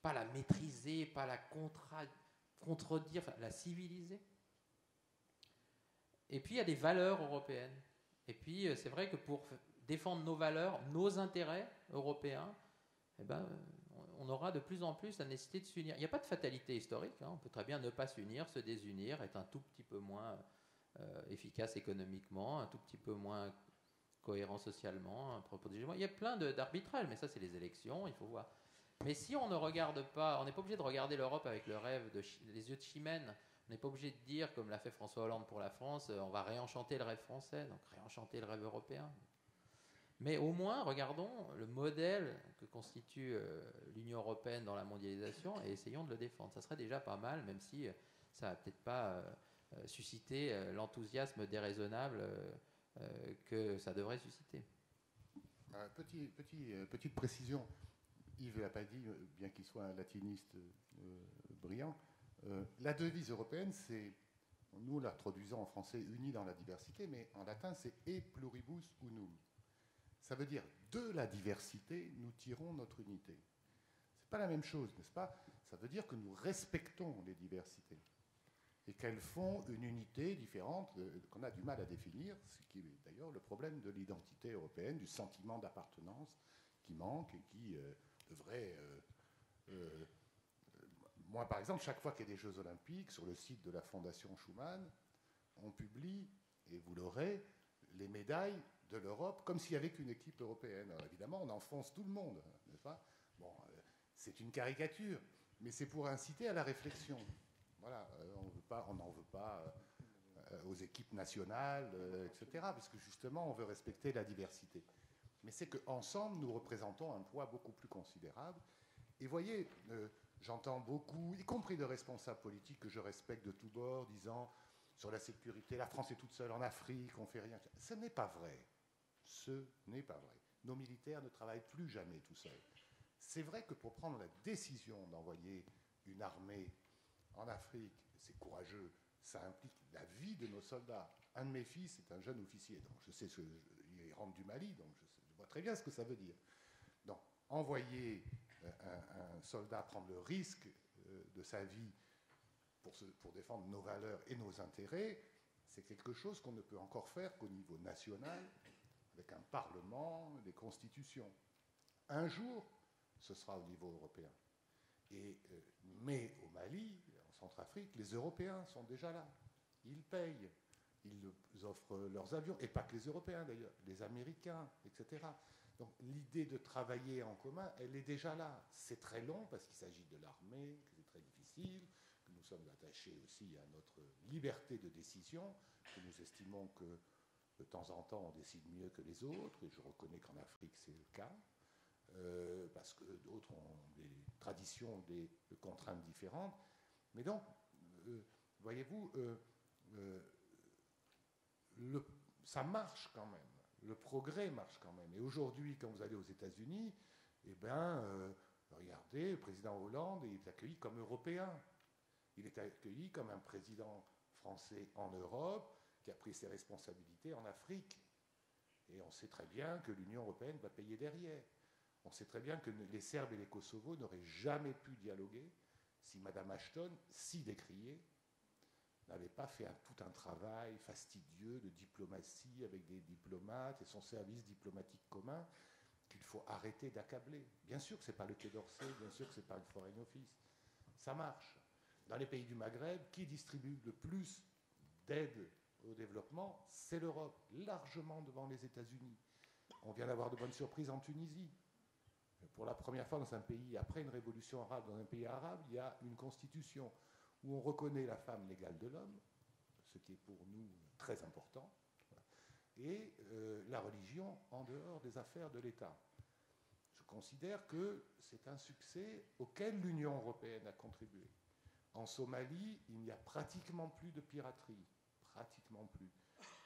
Pas la maîtriser, pas la contredire, enfin, la civiliser. Et puis il y a des valeurs européennes. Et puis c'est vrai que pour défendre nos valeurs, nos intérêts européens, eh ben, on aura de plus en plus la nécessité de s'unir. Il n'y a pas de fatalité historique, hein. On peut très bien ne pas s'unir, se désunir, être un tout petit peu moins efficace économiquement, un tout petit peu moins cohérent socialement, il y a plein d'arbitrages, mais ça c'est les élections, il faut voir. Mais si on ne regarde pas, on n'est pas obligé de regarder l'Europe avec les yeux de Chimène, on n'est pas obligé de dire, comme l'a fait François Hollande pour la France, on va réenchanter le rêve français, donc réenchanter le rêve européen. Mais au moins, regardons le modèle que constitue l'Union européenne dans la mondialisation et essayons de le défendre. Ça serait déjà pas mal, même si ça va peut-être pas susciter l'enthousiasme déraisonnable que ça devrait susciter. Petite précision. Yves l'a pas dit, bien qu'il soit un latiniste brillant. La devise européenne, c'est, nous l'introduisons en français, unis dans la diversité, mais en latin, c'est e pluribus unum. Ça veut dire, de la diversité, nous tirons notre unité. C'est pas la même chose, n'est-ce pas? Ça veut dire que nous respectons les diversités et qu'elles font une unité différente qu'on a du mal à définir, ce qui est d'ailleurs le problème de l'identité européenne, du sentiment d'appartenance qui manque et qui devrait... moi, par exemple, chaque fois qu'il y a des Jeux Olympiques, sur le site de la Fondation Schuman, on publie, et vous l'aurez, les médailles de l'Europe, comme s'il n'y avait qu'une équipe européenne. Alors évidemment, on enfonce tout le monde, n'est-ce pas? Bon, c'est une caricature, mais c'est pour inciter à la réflexion. Voilà, on n'en veut pas aux équipes nationales, etc., parce que justement, on veut respecter la diversité. Mais c'est qu'ensemble, nous représentons un poids beaucoup plus considérable. Et voyez, j'entends beaucoup, y compris de responsables politiques que je respecte de tous bords, disant sur la sécurité, la France est toute seule en Afrique, on ne fait rien. Ce n'est pas vrai. Ce n'est pas vrai. Nos militaires ne travaillent plus jamais tout seuls. C'est vrai que pour prendre la décision d'envoyer une armée en Afrique, c'est courageux, ça implique la vie de nos soldats. Un de mes fils est un jeune officier, donc je sais il rentre du Mali, donc je vois très bien ce que ça veut dire. Donc, envoyer un soldat prendre le risque de sa vie pour défendre nos valeurs et nos intérêts, c'est quelque chose qu'on ne peut encore faire qu'au niveau national, avec un parlement, des constitutions. Un jour, ce sera au niveau européen. Mais au Mali, en Centrafrique, les Européens sont déjà là. Ils payent, ils offrent leurs avions, et pas que les Européens d'ailleurs, les Américains, etc. Donc l'idée de travailler en commun, elle est déjà là. C'est très long parce qu'il s'agit de l'armée, que c'est très difficile, que nous sommes attachés aussi à notre liberté de décision, que nous estimons que de temps en temps on décide mieux que les autres, et je reconnais qu'en Afrique c'est le cas, parce que d'autres ont des traditions, des contraintes différentes. Mais donc, voyez-vous, ça marche quand même. Le progrès marche quand même. Et aujourd'hui, quand vous allez aux États-Unis, eh bien, regardez, le président Hollande est accueilli comme européen. Il est accueilli comme un président français en Europe qui a pris ses responsabilités en Afrique. Et on sait très bien que l'Union européenne va payer derrière. On sait très bien que les Serbes et les Kosovos n'auraient jamais pu dialoguer si Mme Ashton, si décriée, n'avait pas fait tout un travail fastidieux de diplomatie avec des diplomates et son service diplomatique commun qu'il faut arrêter d'accabler. Bien sûr que ce n'est pas le Quai d'Orsay, bien sûr que ce n'est pas le Foreign Office. Ça marche. Dans les pays du Maghreb, qui distribue le plus d'aide au développement? C'est l'Europe, largement devant les États-Unis. On vient d'avoir de bonnes surprises en Tunisie. Pour la première fois dans un pays, après une révolution arabe, dans un pays arabe, il y a une constitution où on reconnaît la femme l'égale de l'homme, ce qui est pour nous très important, et la religion en dehors des affaires de l'État. Je considère que c'est un succès auquel l'Union européenne a contribué. En Somalie, il n'y a pratiquement plus de piraterie, pratiquement plus.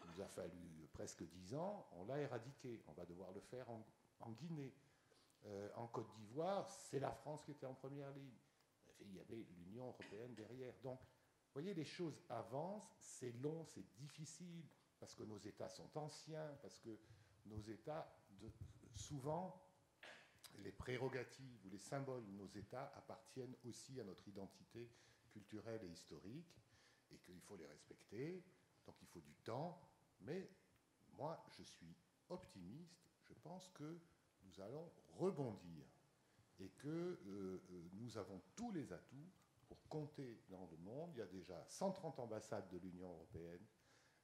Il nous a fallu presque 10 ans, on l'a éradiqué, on va devoir le faire en Guinée. En Côte d'Ivoire, c'est la France qui était en première ligne. Il y avait l'Union européenne derrière. Donc, vous voyez, les choses avancent, c'est long, c'est difficile, parce que nos États sont anciens, parce que nos États, souvent, les prérogatives ou les symboles de nos États appartiennent aussi à notre identité culturelle et historique, et qu'il faut les respecter, donc il faut du temps, mais moi, je suis optimiste, je pense que nous allons rebondir. et que nous avons tous les atouts pour compter dans le monde. Il y a déjà 130 ambassades de l'Union européenne.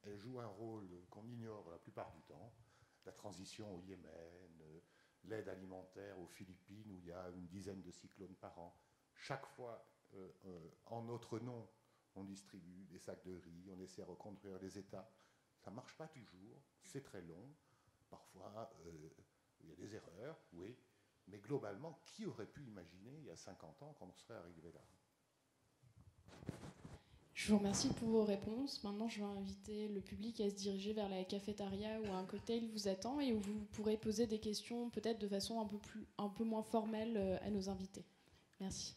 Elles jouent un rôle qu'on ignore la plupart du temps. La transition au Yémen, l'aide alimentaire aux Philippines, où il y a une dizaine de cyclones par an. Chaque fois, en notre nom, on distribue des sacs de riz, on essaie de reconstruire les États. Ça ne marche pas toujours, c'est très long. Parfois, il y a des erreurs, oui. Mais globalement, qui aurait pu imaginer, il y a 50 ans, qu'on serait arrivé là? Je vous remercie pour vos réponses. Maintenant, je vais inviter le public à se diriger vers la cafétéria où un cocktail vous attend et où vous pourrez poser des questions peut-être de façon un peu moins formelle à nos invités. Merci.